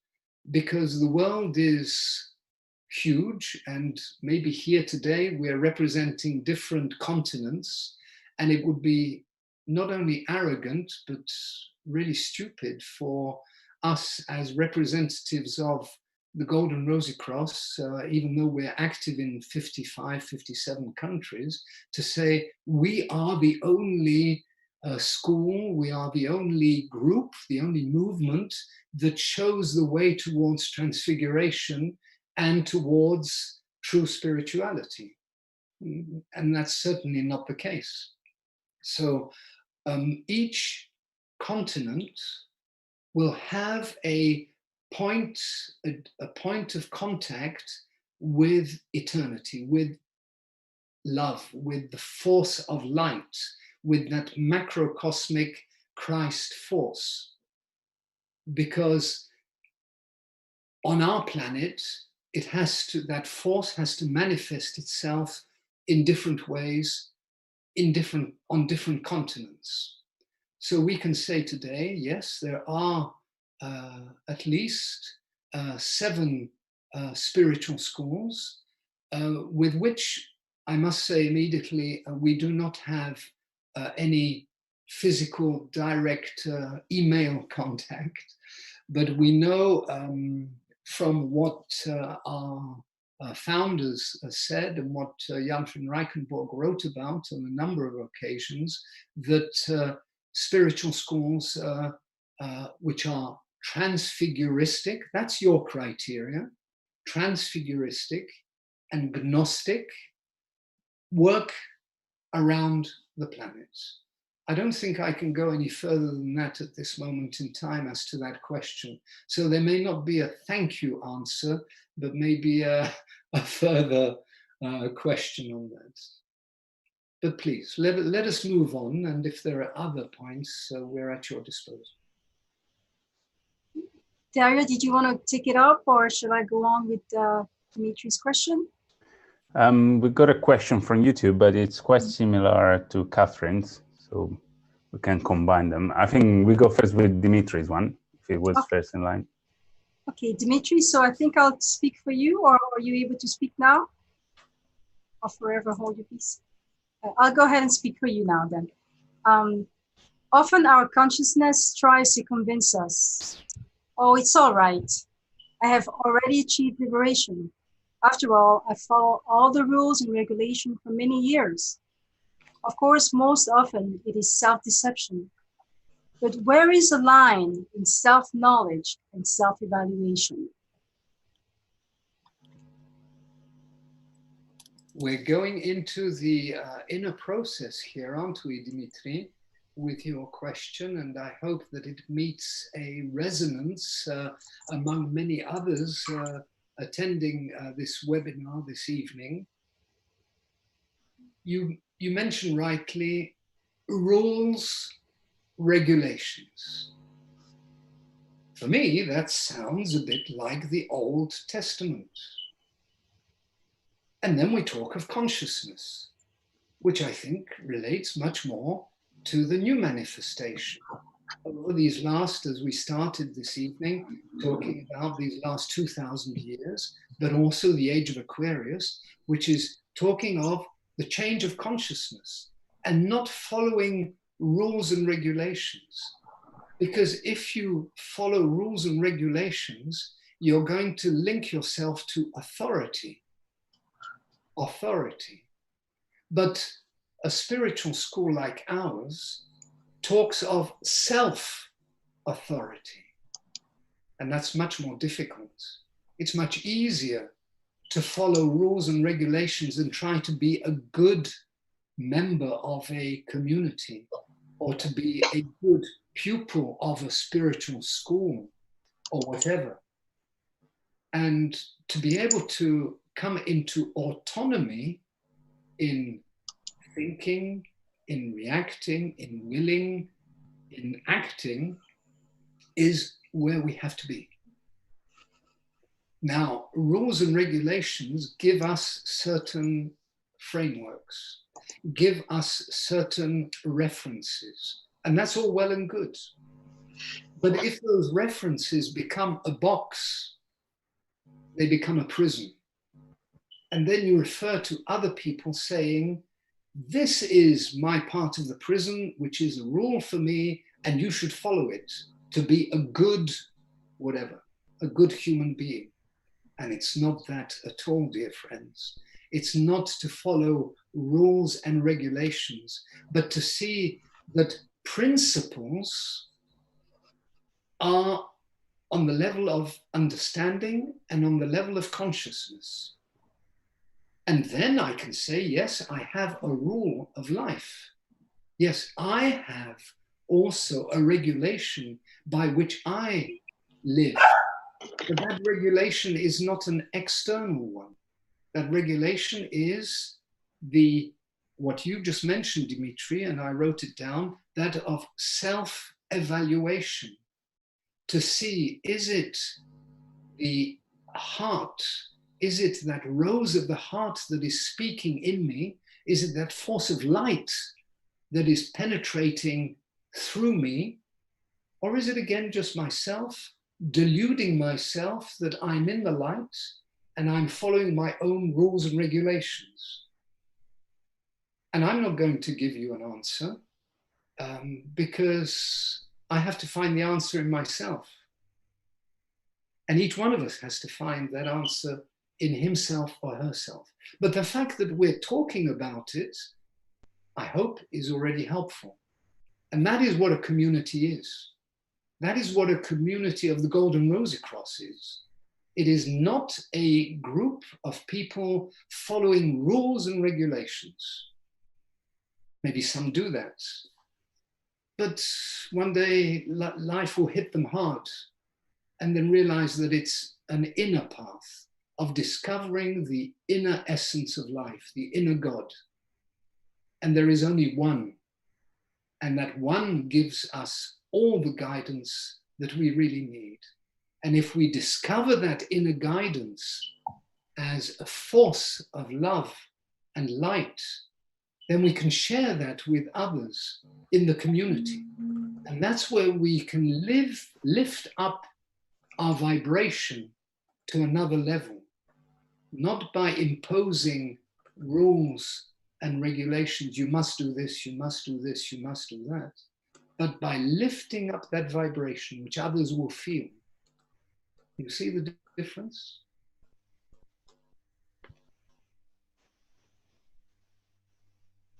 because the world is huge, and maybe here today we're representing different continents, And it would be not only arrogant, but really stupid for us as representatives of the Golden Rosycross, even though we're active in 55, 57 countries, to say we are the only school, we are the only group, the only movement that shows the way towards transfiguration and towards true spirituality. And that's certainly not the case. So each continent will have a point of contact with eternity, with love, with the force of light, with that macrocosmic Christ force. Because on our planet, that force has to manifest itself in different ways, on different continents. So we can say today, yes, there are at least 7 spiritual schools, with which I must say immediately, we do not have any physical direct email contact, but we know from what our founders said and what Jan van Reichenborg wrote about on a number of occasions, that spiritual schools which are transfiguristic, that's your criteria, transfiguristic and gnostic, work around the planet. I don't think I can go any further than that at this moment in time as to that question. So there may not be a thank you answer, but maybe a further question on that. But please, let us move on. And if there are other points, we're at your disposal. Dario, did you want to take it up, or should I go on with Dimitri's question? We got a question from YouTube, but it's quite similar to Catherine's, so we can combine them. I think we go first with Dimitri's one, if it was first in line. Okay, Dimitri, so I think I'll speak for you, or are you able to speak now? Or forever hold your peace? I'll go ahead and speak for you now then. Often our consciousness tries to convince us, oh, it's all right. I have already achieved liberation. After all, I follow all the rules and regulations for many years. Of course, most often it is self-deception. But where is the line in self-knowledge and self-evaluation? We're going into the inner process here, aren't we, Dimitri, with your question, and I hope that it meets a resonance among many others attending this webinar this evening. You mentioned rightly rules, regulations. For me, that sounds a bit like the Old Testament. And then we talk of consciousness, which I think relates much more to the new manifestation. Over these last, as we started this evening, talking about these last 2,000 years, but also the age of Aquarius, which is talking of the change of consciousness and not following rules and regulations. Because if you follow rules and regulations, you're going to link yourself to authority. But a spiritual school like ours talks of self-authority, and that's much more difficult. It's much easier to follow rules and regulations and try to be a good member of a community or to be a good pupil of a spiritual school or whatever. And to be able to come into autonomy in thinking, in reacting, in willing, in acting, is where we have to be. Now, rules and regulations give us certain frameworks, give us certain references, and that's all well and good. But if those references become a box, they become a prison. And then you refer to other people saying, this is my part of the prison, which is a rule for me, and you should follow it to be a good, whatever, a good human being. And it's not that at all, dear friends. It's not to follow rules and regulations, but to see that principles are on the level of understanding and on the level of consciousness. And then I can say, yes, I have a rule of life. Yes, I have also a regulation by which I live. But that regulation is not an external one. That regulation is what you just mentioned, Dimitri, and I wrote it down, that of self-evaluation. To see, is it the heart? Is it that rose of the heart that is speaking in me? Is it that force of light that is penetrating through me? Or is it again just myself, deluding myself that I'm in the light and I'm following my own rules and regulations? And I'm not going to give you an answer because I have to find the answer in myself. And each one of us has to find that answer in himself or herself. But the fact that we're talking about it, I hope, is already helpful. And that is what a community is. That is what a community of the Golden Rosycross is. It is not a group of people following rules and regulations. Maybe some do that. But one day life will hit them hard and then realize that it's an inner path of discovering the inner essence of life, the inner God. And there is only one. And that one gives us all the guidance that we really need. And if we discover that inner guidance as a force of love and light, then we can share that with others in the community. And that's where we can lift up our vibration to another level, not by imposing rules and regulations. You must do this, you must do this, you must do that, but by lifting up that vibration, which others will feel. You see the difference?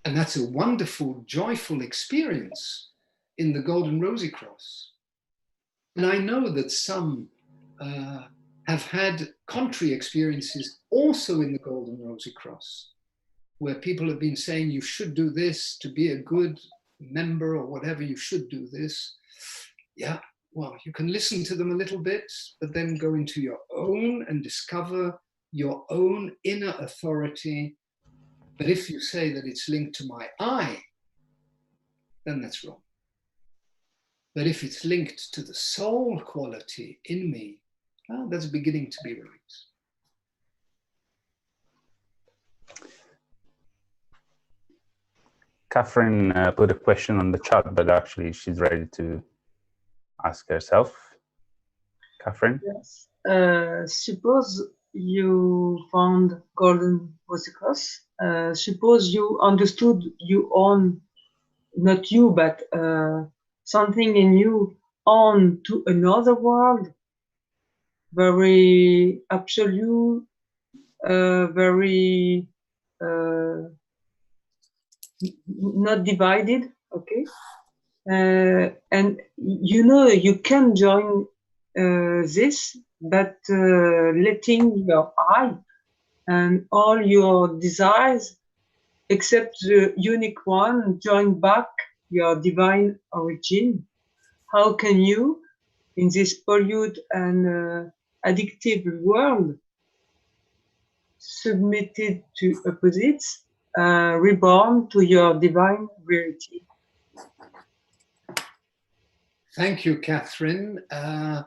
And that's a wonderful, joyful experience in the Golden Rosycross. And I know that some have had contrary experiences also in the Golden Rosycross, where people have been saying, you should do this to be a good member or whatever, you should do this. Yeah, well, you can listen to them a little bit, but then go into your own and discover your own inner authority. But if you say that it's linked to my I, then that's wrong. But if it's linked to the soul quality in me, well, that's beginning to be right. Catherine put a question on the chat, but actually she's ready to ask herself. Catherine? Yes. Suppose you found Golden Rosycross. Suppose you understood you own, not you, but something in you on to another world, very absolute, very not divided, okay? And you know you can join this, but letting your I and all your desires, except the unique one, join back your divine origin. How can you, in this polluted and addictive world, submitted to opposites, reborn to your divine reality? Thank you, Catherine. I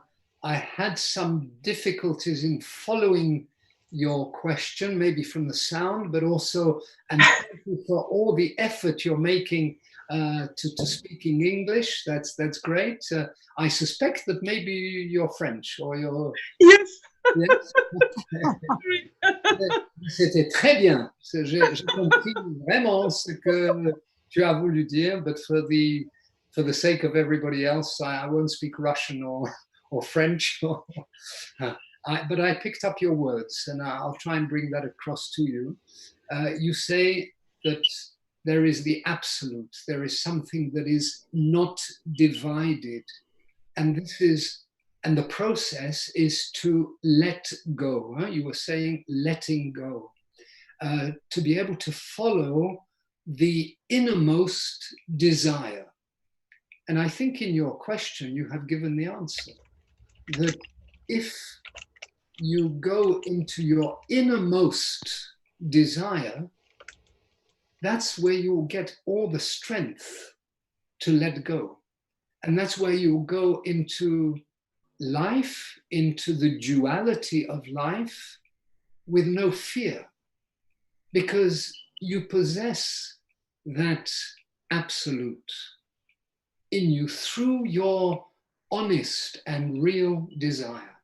had some difficulties in following your question, maybe from the sound, but also, and thank you for all the effort you're making to speaking English. That's great. I suspect that maybe you're French or you're... Yes. Yes. C'était très bien. J'ai compris vraiment ce que tu as voulu dire, but for the sake of everybody else, I won't speak Russian or French. But I picked up your words, and I'll try and bring that across to you. You say that there is the absolute, there is something that is not divided, and the process is to let go. You were saying letting go, to be able to follow the innermost desire. And I think in your question, you have given the answer, that if you go into your innermost desire, that's where you'll get all the strength to let go. And that's where you'll go into life, into the duality of life, with no fear, because you possess that absolute in you through your honest and real desire.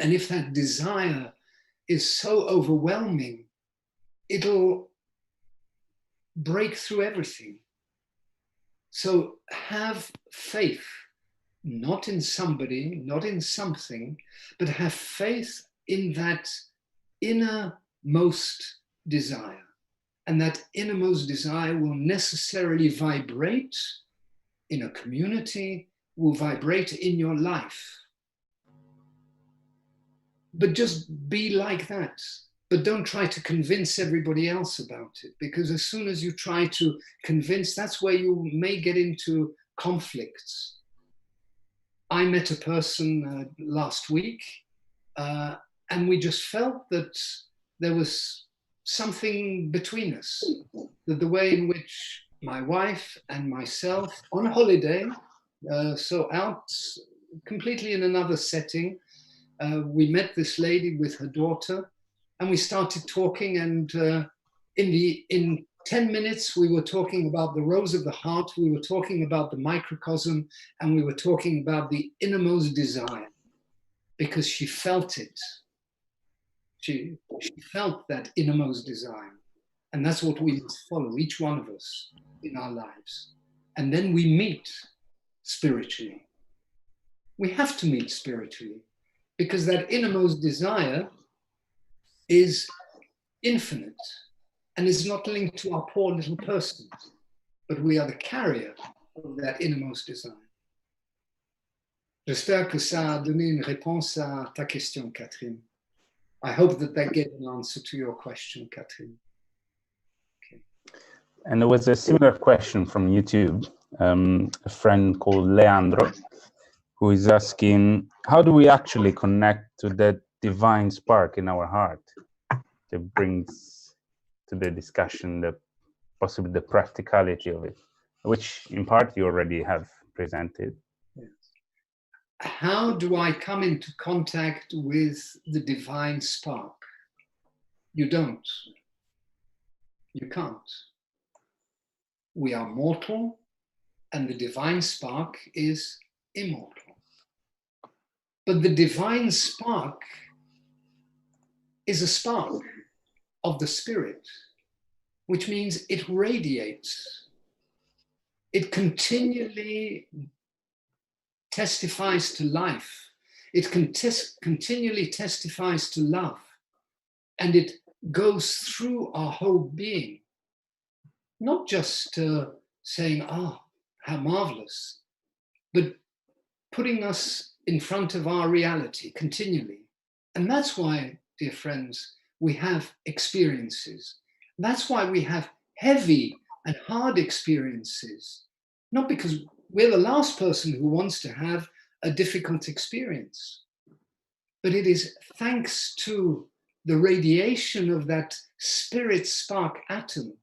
And if that desire is so overwhelming, it'll break through everything. So have faith, not in somebody, not in something, but have faith in that innermost desire. And that innermost desire will necessarily vibrate in a community, will vibrate in your life. But just be like that. But don't try to convince everybody else about it, because as soon as you try to convince, that's where you may get into conflicts. I met a person last week, and we just felt that there was something between us, that the way in which my wife and myself on holiday, so out completely in another setting, we met this lady with her daughter, and we started talking, and in 10 minutes we were talking about the rose of the heart, we were talking about the microcosm, and we were talking about the innermost desire, because she felt it. She felt that innermost desire, and that's what we must follow, each one of us in our lives. And then we meet spiritually. We have to meet spiritually, because that innermost desire is infinite and is not linked to our poor little person, but we are the carrier of that innermost desire. J'espère que ça a donné une réponse à ta question, Catherine. I hope that gave an answer to your question, Catherine. Okay. And there was a similar question from YouTube, a friend called Leandro, who is asking, how do we actually connect to that divine spark in our heart that brings to the discussion possibly the practicality of it, which in part you already have presented. Yes. How do I come into contact with the divine spark? You don't. You can't. We are mortal, and the divine spark is immortal. But the divine spark is a spark of the spirit, which means it radiates. It continually testifies to life. It continually testifies to love. And it goes through our whole being. Not just saying, oh, how marvelous, but putting us in front of our reality continually. And that's why, dear friends, we have experiences. That's why we have heavy and hard experiences. Not because we're the last person who wants to have a difficult experience, but it is thanks to the radiation of that spirit spark atom,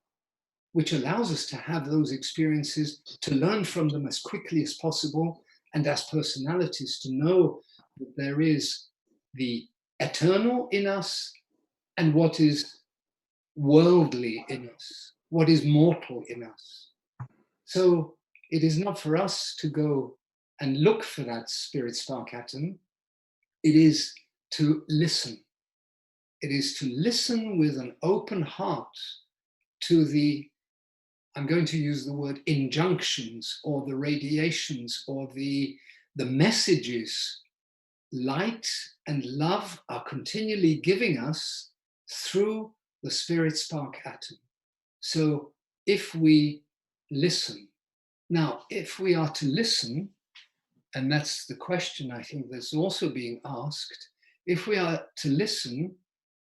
which allows us to have those experiences, to learn from them as quickly as possible, and as personalities to know that there is the eternal in us and what is worldly in us, what is mortal in us. So it is not for us to go and look for that spirit spark atom. It is to listen. It is to listen with an open heart to the, I'm going to use the word injunctions, or the radiations, or the messages light and love are continually giving us through the spirit spark atom. So if we listen, now if we are to listen, and that's the question I think that's also being asked, if we are to listen,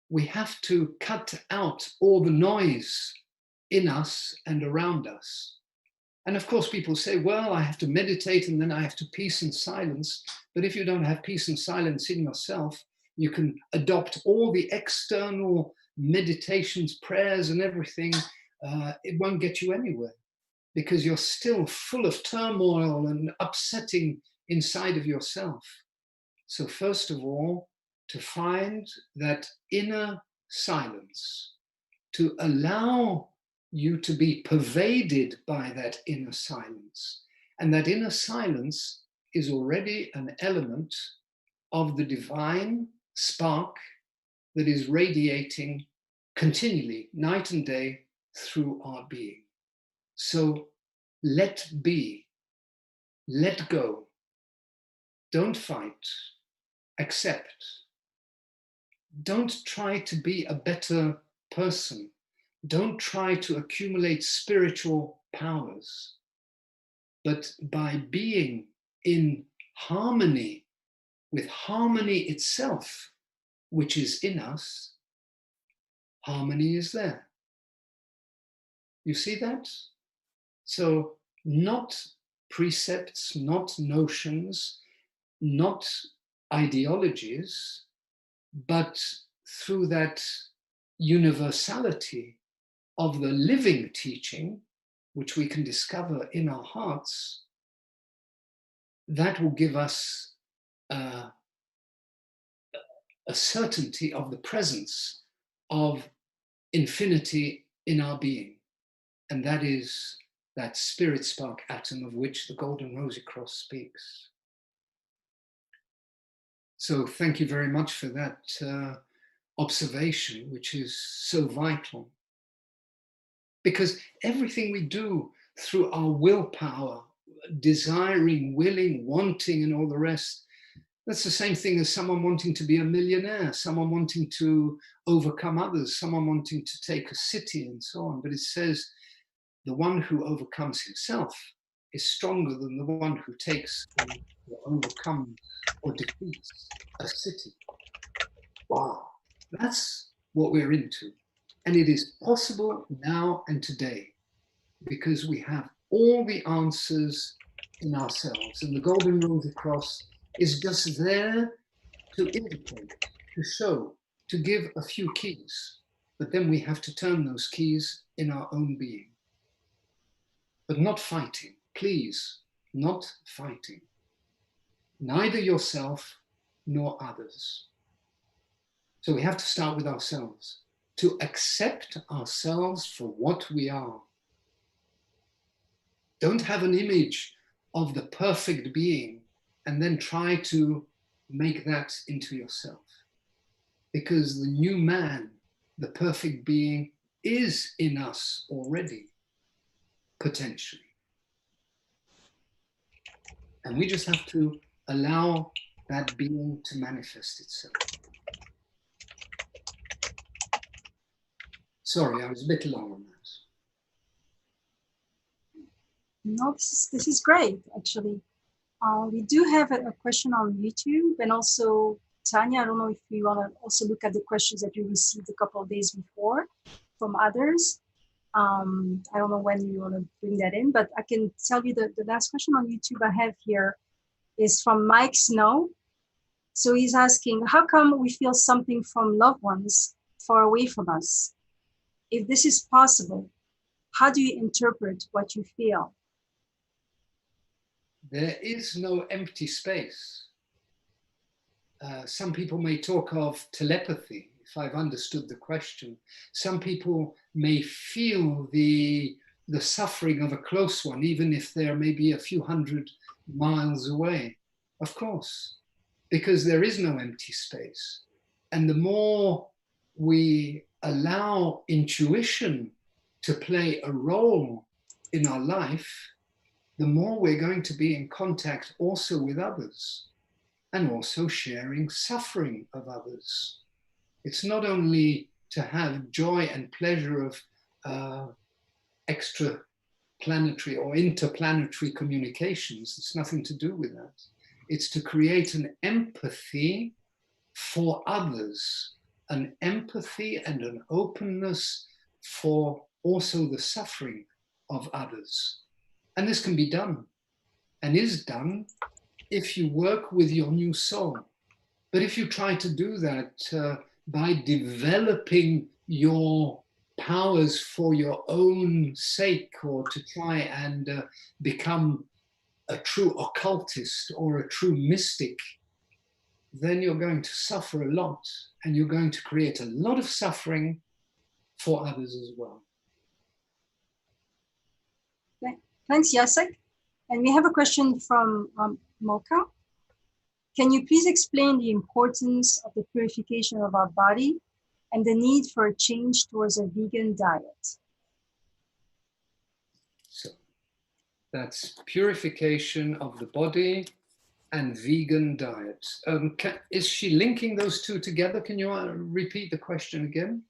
we have to cut out all the noise in us and around us. And of course, people say, well, I have to meditate and then I have to peace and silence. But if you don't have peace and silence in yourself, you can adopt all the external meditations, prayers, and everything. It won't get you anywhere because you're still full of turmoil and upsetting inside of yourself. So first of all, to find that inner silence, to allow you to be pervaded by that inner silence. And that inner silence is already an element of the divine spark that is radiating continually, night and day, through our being. So let be, let go, don't fight, accept. Don't try to be a better person. Don't try to accumulate spiritual powers. But by being in harmony with harmony itself, which is in us, harmony is there. You see that? So not precepts, not notions, not ideologies, but through that universality of the living teaching, which we can discover in our hearts, that will give us a certainty of the presence of infinity in our being. And that is that spirit spark atom of which the Golden Rosycross speaks. So thank you very much for that observation, which is so vital. Because everything we do through our willpower, desiring, willing, wanting, and all the rest, that's the same thing as someone wanting to be a millionaire, someone wanting to overcome others, someone wanting to take a city and so on. But it says the one who overcomes himself is stronger than the one who takes or overcomes or defeats a city. Wow, that's what we're into. And it is possible now and today because we have all the answers in ourselves. And the Golden Rosycross is just there to indicate, to show, to give a few keys. But then we have to turn those keys in our own being. But not fighting, please, not fighting. Neither yourself nor others. So we have to start with ourselves, to accept ourselves for what we are. Don't have an image of the perfect being and then try to make that into yourself. Because the new man, the perfect being, is in us already, potentially. And we just have to allow that being to manifest itself. Sorry, I was a bit long on that. No, this is great, actually. We do have a question on YouTube, and also, Tanya, I don't know if you want to also look at the questions that you received a couple of days before from others. I don't know when you want to bring that in, but I can tell you that the last question on YouTube I have here is from Mike Snow. So he's asking, how come we feel something from loved ones far away from us? If this is possible, how do you interpret what you feel? There is no empty space. Some people may talk of telepathy, if I've understood the question. Some people may feel the suffering of a close one, even if they're maybe a few hundred miles away. Of course, because there is no empty space. And the more we allow intuition to play a role in our life, the more we're going to be in contact also with others and also sharing suffering of others. It's not only to have joy and pleasure of extraplanetary or interplanetary communications. It's nothing to do with that. It's to create an empathy for others, an empathy and an openness for also the suffering of others. And this can be done and is done if you work with your new soul. But if you try to do that by developing your powers for your own sake, or to try and become a true occultist or a true mystic, then you're going to suffer a lot, and you're going to create a lot of suffering for others as well. Thanks, Jacek. And we have a question from Mocha. Can you please explain the importance of the purification of our body and the need for a change towards a vegan diet? So that's purification of the body and vegan diet. Is she linking those two together? Can you repeat the question again?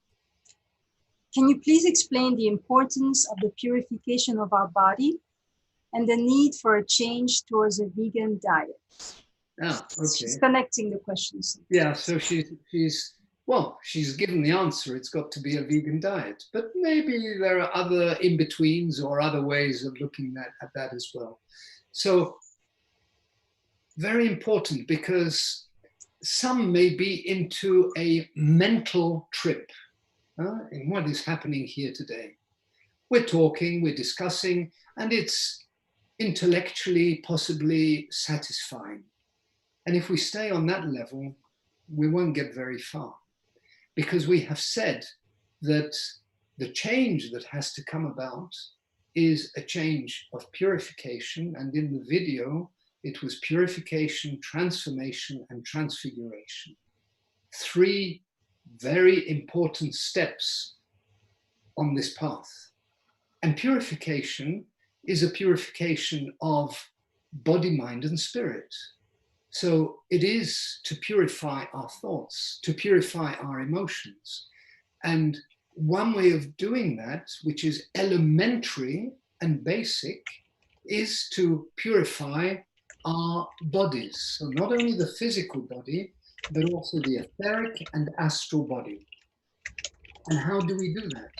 Can you please explain the importance of the purification of our body and the need for a change towards a vegan diet? Ah, okay. She's connecting the questions. Yeah, so she's given the answer. It's got to be a vegan diet, but maybe there are other in-betweens or other ways of looking at that as well. So very important, because some may be into a mental trip in what is happening here today. We're talking, we're discussing, and it's intellectually possibly satisfying. And if we stay on that level, we won't get very far, because we have said that the change that has to come about is a change of purification. And in the video, it was purification, transformation, and transfiguration. 3 very important steps on this path. And purification is a purification of body, mind, and spirit. So it is to purify our thoughts, to purify our emotions. And one way of doing that, which is elementary and basic, is to purify our bodies. So not only the physical body, but also the etheric and astral body. And how do we do that?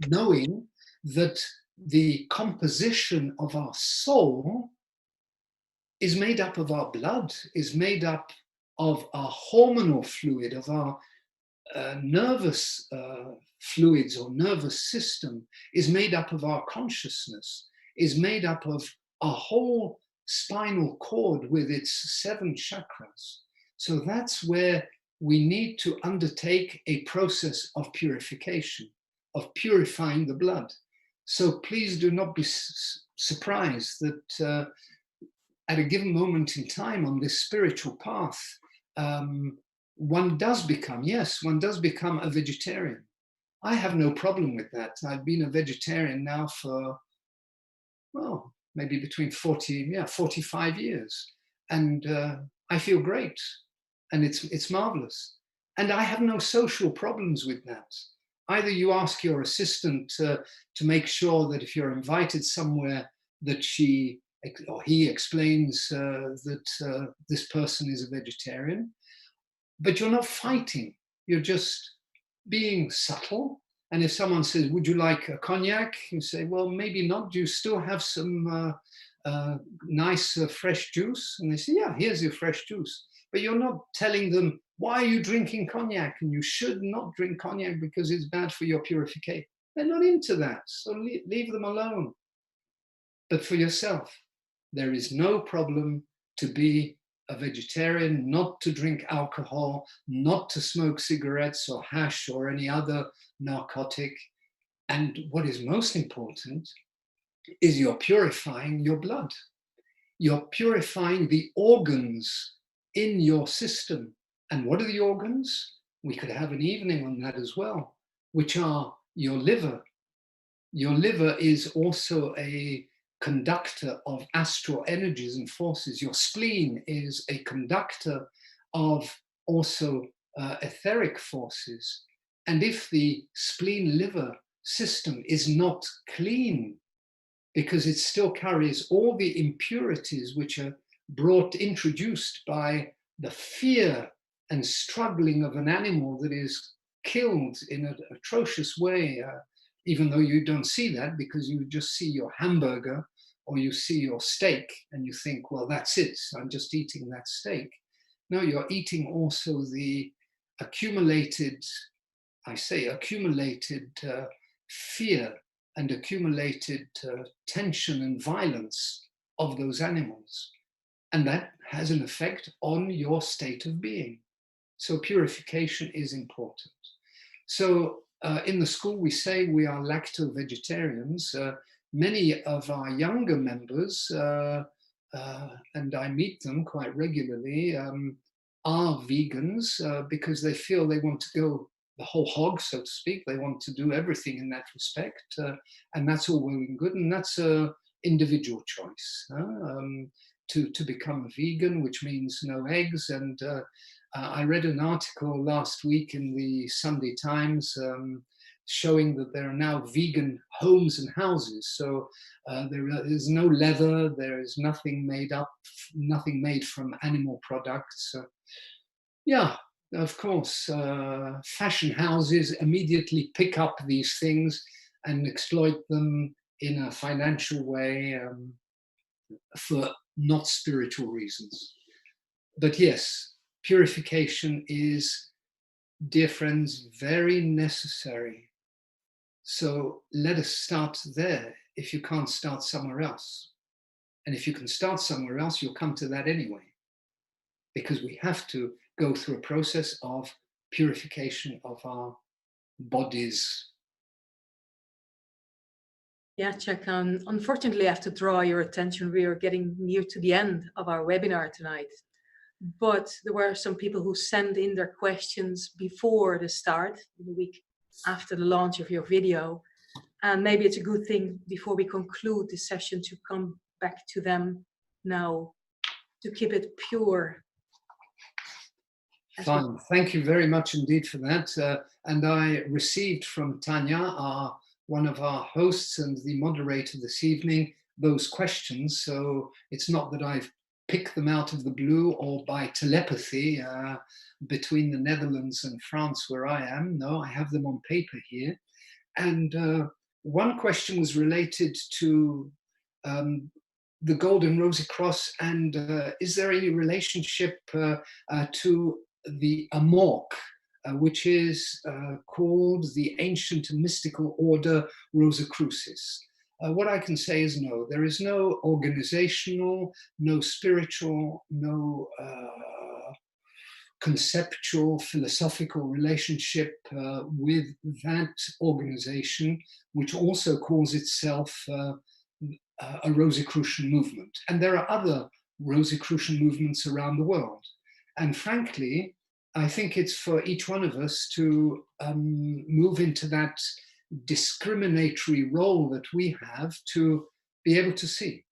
Knowing that the composition of our soul is made up of our blood, is made up of our hormonal fluid, of our nervous fluids or nervous system, is made up of our consciousness, is made up of our whole spinal cord with its 7 chakras. So that's where we need to undertake a process of purification, of purifying the blood. So please do not be surprised that at a given moment in time on this spiritual path, one does become a vegetarian. I have no problem with that. I've been a vegetarian now for, well, maybe between 45 years. And I feel great. And it's marvelous. And I have no social problems with that. Either you ask your assistant to make sure that if you're invited somewhere that she or he explains that this person is a vegetarian, but you're not fighting. You're just being subtle. And if someone says, would you like a cognac? You say, well, maybe not. Do you still have some nice fresh juice? And they say, yeah, here's your fresh juice. But you're not telling them, why are you drinking cognac? And you should not drink cognac because it's bad for your purification. They're not into that. So leave them alone. But for yourself, there is no problem to be a vegetarian, not to drink alcohol, not to smoke cigarettes or hash or any other narcotic. And what is most important is you're purifying your blood. You're purifying the organs in your system. And what are the organs? We could have an evening on that as well, which are your liver. Your liver is also a conductor of astral energies and forces. Your spleen is a conductor of also etheric forces. And if the spleen-liver system is not clean, because it still carries all the impurities which are introduced by the fear and struggling of an animal that is killed in an atrocious way, even though you don't see that because you just see your hamburger or you see your steak and you think, well, that's it, I'm just eating that steak. No, you're eating also the accumulated, I say accumulated fear and accumulated tension and violence of those animals. And that has an effect on your state of being. So purification is important. So in the school, we say we are lacto-vegetarians. Many of our younger members, and I meet them quite regularly, are vegans because they feel they want to go the whole hog, so to speak. They want to do everything in that respect, and that's all well and good, and that's an individual choice to become a vegan, which means no eggs. And I read an article last week in the Sunday Times showing that there are now vegan homes and houses. So there is no leather, there is nothing made from animal products. Yeah, of course, fashion houses immediately pick up these things and exploit them in a financial way for not spiritual reasons. But yes, purification is, dear friends, very necessary. So let us start there if you can't start somewhere else. And if you can start somewhere else, you'll come to that anyway, because we have to go through a process of purification of our bodies. Yeah, Chuck, unfortunately, I have to draw your attention. We are getting near to the end of our webinar tonight. But there were some people who sent in their questions before the start, the week after the launch of your video. And maybe it's a good thing before we conclude this session to come back to them now, to keep it pure. Fine. Thank you very much indeed for that. And I received from Tanya, one of our hosts and the moderator this evening, those questions. So it's not that I've picked them out of the blue or by telepathy between the Netherlands and France where I am. No, I have them on paper here. And one question was related to the Golden Rosycross, and is there any relationship to the Amorc, which is called the ancient and mystical order Rosicrucis? What I can say is no, there is no organizational, no spiritual, no conceptual, philosophical relationship with that organization, which also calls itself a Rosicrucian movement. And there are other Rosicrucian movements around the world. And frankly, I think it's for each one of us to move into that discriminatory role that we have to be able to see,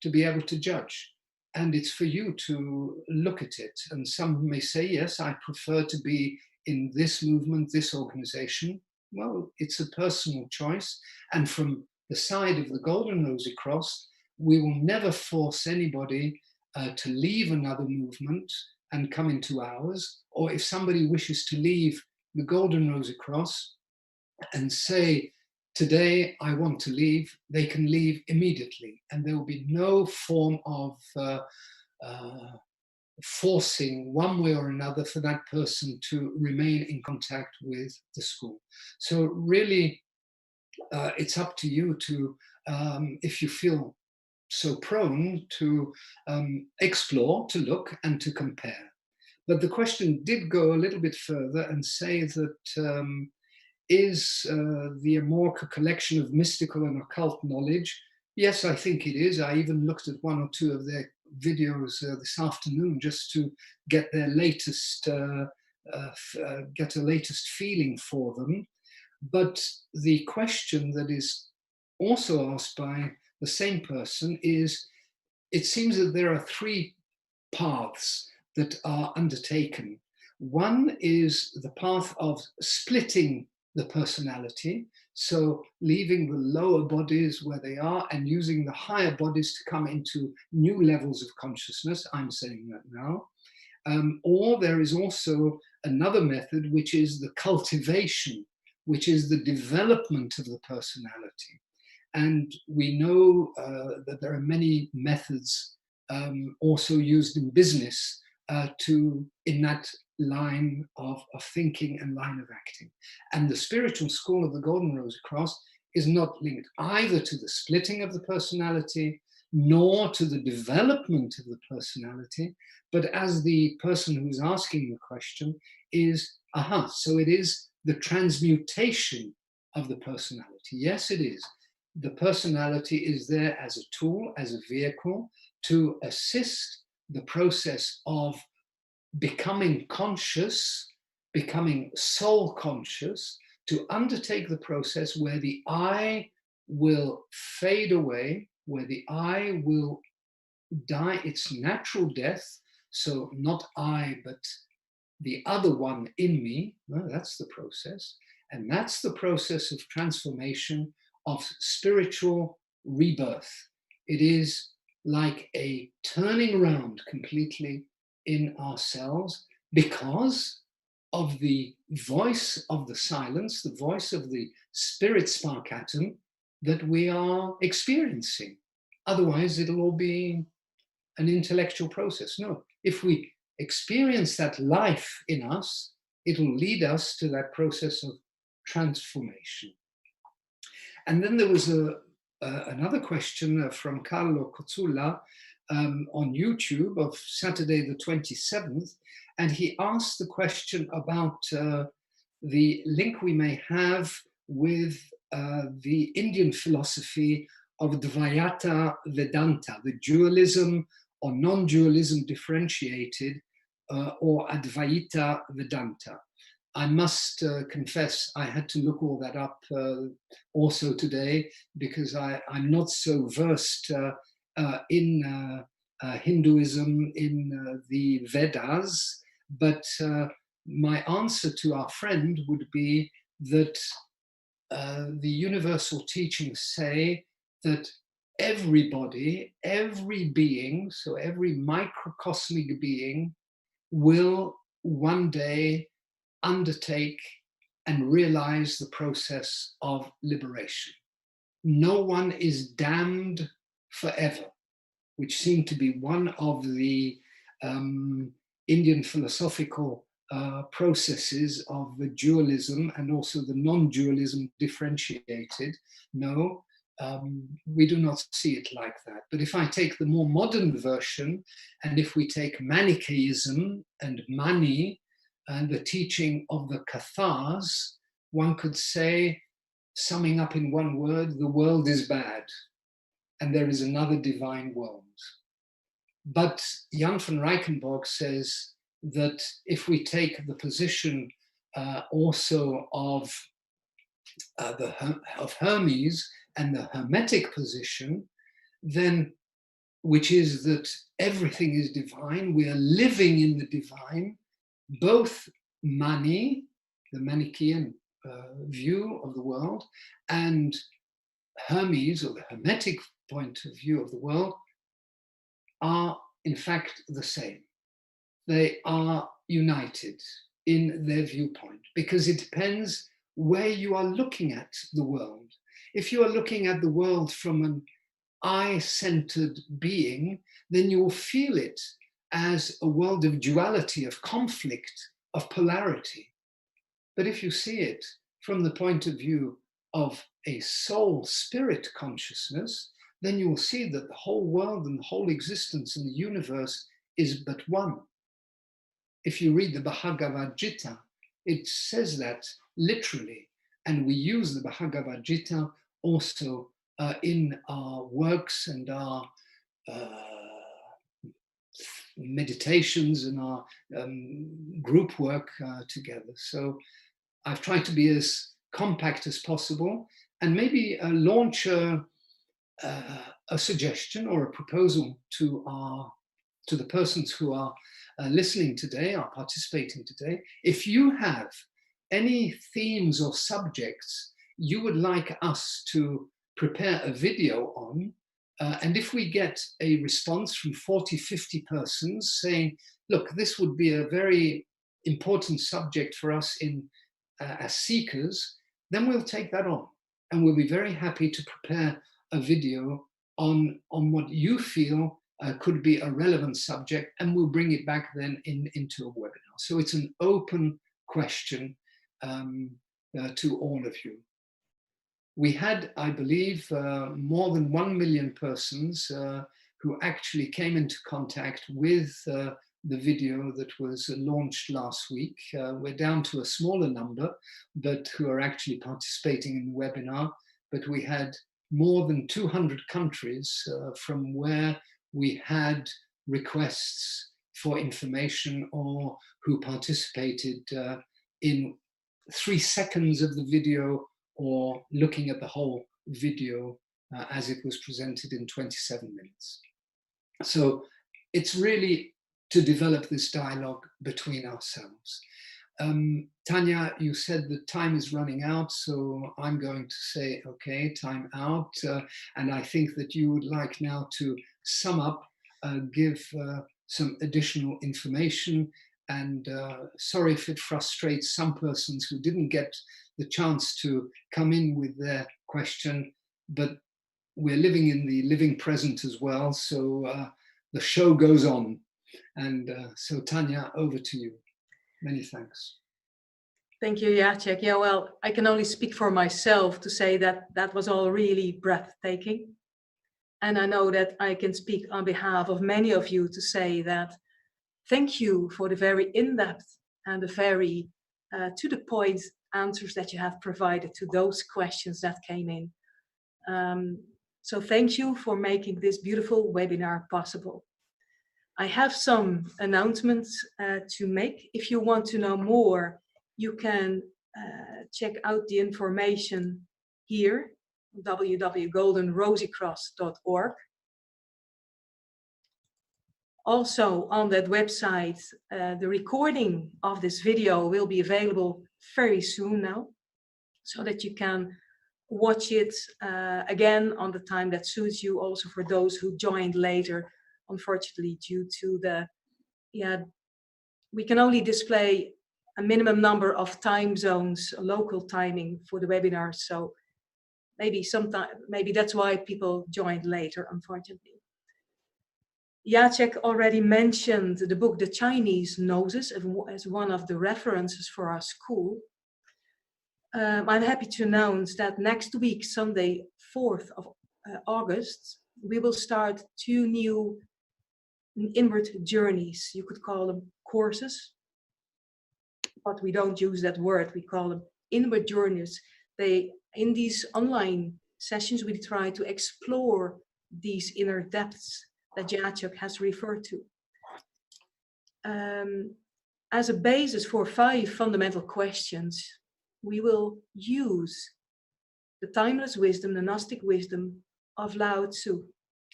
to be able to judge. And it's for you to look at it. And some may say, yes, I prefer to be in this movement, this organization. Well, it's a personal choice. And from the side of the Golden Rosycross, we will never force anybody to leave another movement and come into ours. Or if somebody wishes to leave the Golden Rosycross and say, today I want to leave, they can leave immediately. And there will be no form of forcing one way or another for that person to remain in contact with the school. So really, it's up to you to, if you feel so prone, to explore, to look and to compare. But the question did go a little bit further and say that is the Amorc a collection of mystical and occult knowledge? Yes, I think it is. I even looked at one or two of their videos this afternoon just to get their latest, get a latest feeling for them. But the question that is also asked by the same person is, it seems that there are three paths that are undertaken. One is the path of splitting the personality, so leaving the lower bodies where they are and using the higher bodies to come into new levels of consciousness. I'm saying that now. Or there is also another method, which is the cultivation, which is the development of the personality. And we know that there are many methods also used in business in that line of thinking and line of acting. And the spiritual school of the Golden Rosycross is not linked either to the splitting of the personality nor to the development of the personality, but as the person who's asking the question is, so it is the transmutation of the personality. Yes, it is. The personality is there as a tool, as a vehicle to assist the process of becoming conscious, becoming soul conscious, to undertake the process where the I will fade away, where the I will die its natural death. So not I, but the other one in me. Well, that's the process. And that's the process of transformation, of spiritual rebirth. It is like a turning around completely in ourselves because of the voice of the silence, the voice of the spirit spark atom that we are experiencing. Otherwise, it'll all be an intellectual process. No, if we experience that life in us, it'll lead us to that process of transformation. And then there was another question from Carlo Cozzula on YouTube of Saturday the 27th, and he asked the question about the link we may have with the Indian philosophy of Dvaita Vedanta, the dualism or non-dualism differentiated, or Advaita Vedanta. I must confess, I had to look all that up also today, because I'm not so versed in Hinduism, in the Vedas, but my answer to our friend would be that the universal teachings say that everybody, every being, so every microcosmic being will one day undertake and realize the process of liberation. No one is damned forever, which seemed to be one of the Indian philosophical processes of the dualism and also the non-dualism differentiated. No, we do not see it like that. But if I take the more modern version, and if we take Manichaeism and Mani, and the teaching of the Cathars, one could say, summing up in one word, the world is bad, and there is another divine world. But Jan van Reichenborg says that if we take the position also of Hermes and the Hermetic position, then, which is that everything is divine, we are living in the divine, both Mani, the Manichaean view of the world, and Hermes, or the Hermetic point of view of the world, are in fact the same. They are united in their viewpoint, because it depends where you are looking at the world. If you are looking at the world from an I-centered being, then you will feel it as a world of duality, of conflict, of polarity. But if you see it from the point of view of a soul spirit consciousness, then you will see that the whole world and the whole existence in the universe is but one. If you read the Bhagavad Gita, it says that literally, and we use the Bhagavad Gita also in our works and our meditations and our group work together. So I've tried to be as compact as possible, and maybe launch a suggestion or a proposal to the persons who are listening today, are participating today. If you have any themes or subjects you would like us to prepare a video on, and if we get a response from 40, 50 persons saying, look, this would be a very important subject for us as seekers, then we'll take that on. And we'll be very happy to prepare a video on what you feel could be a relevant subject, and we'll bring it back then into a webinar. So it's an open question to all of you. We had, I believe, more than 1 million persons who actually came into contact with the video that was launched last week. We're down to a smaller number, but who are actually participating in the webinar. But we had more than 200 countries from where we had requests for information, or who participated in 3 seconds of the video, or looking at the whole video as it was presented in 27 minutes. So it's really to develop this dialogue between ourselves. Tanya, you said the time is running out, so I'm going to say, okay, time out. And I think that you would like now to sum up, give some additional information. And sorry if it frustrates some persons who didn't get the chance to come in with their question, but we're living in the living present as well. So the show goes on. And so Tanya, over to you. Many thanks. Thank you, Jacek. Yeah, well, I can only speak for myself to say that that was all really breathtaking. And I know that I can speak on behalf of many of you to say that thank you for the very in-depth and the very to-the-point answers that you have provided to those questions that came in. So thank you for making this beautiful webinar possible. I have some announcements to make. If you want to know more, you can check out the information here, www.goldenrosycross.org. Also on that website, the recording of this video will be available very soon now, so that you can watch it again on the time that suits you, also for those who joined later. Unfortunately, due to the, we can only display a minimum number of time zones, local timing for the webinar. So maybe that's why people joined later, unfortunately. Jacek already mentioned the book The Chinese Noses as one of the references for our school. I'm happy to announce that next week, Sunday, 4th of August, we will start 2 new inward journeys. You could call them courses, but we don't use that word. We call them inward journeys. In these online sessions, we try to explore these inner depths that Jacek has referred to. As a basis for 5 fundamental questions, we will use the timeless wisdom, the Gnostic wisdom of Lao Tzu,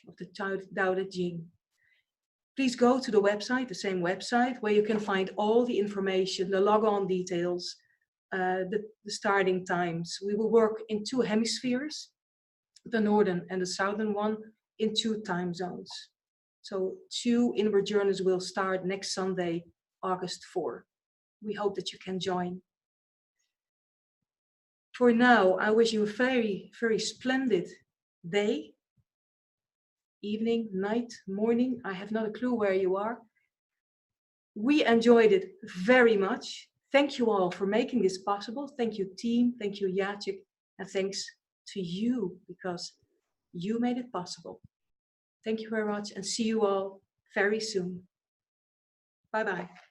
of the Tao Te Ching. Please go to the website, the same website, where you can find all the information, the logon details, the starting times. We will work in 2 hemispheres, the northern and the southern one, in 2 time zones. So 2 inward journeys will start next Sunday, August 4. We hope that you can join. For now, I wish you a very, very splendid day, evening, night, morning. I have not a clue where you are. We enjoyed it very much. Thank you all for making this possible. Thank you, team. Thank you, Jacek. And thanks to you, because you made it possible. Thank you very much, and see you all very soon. Bye-bye.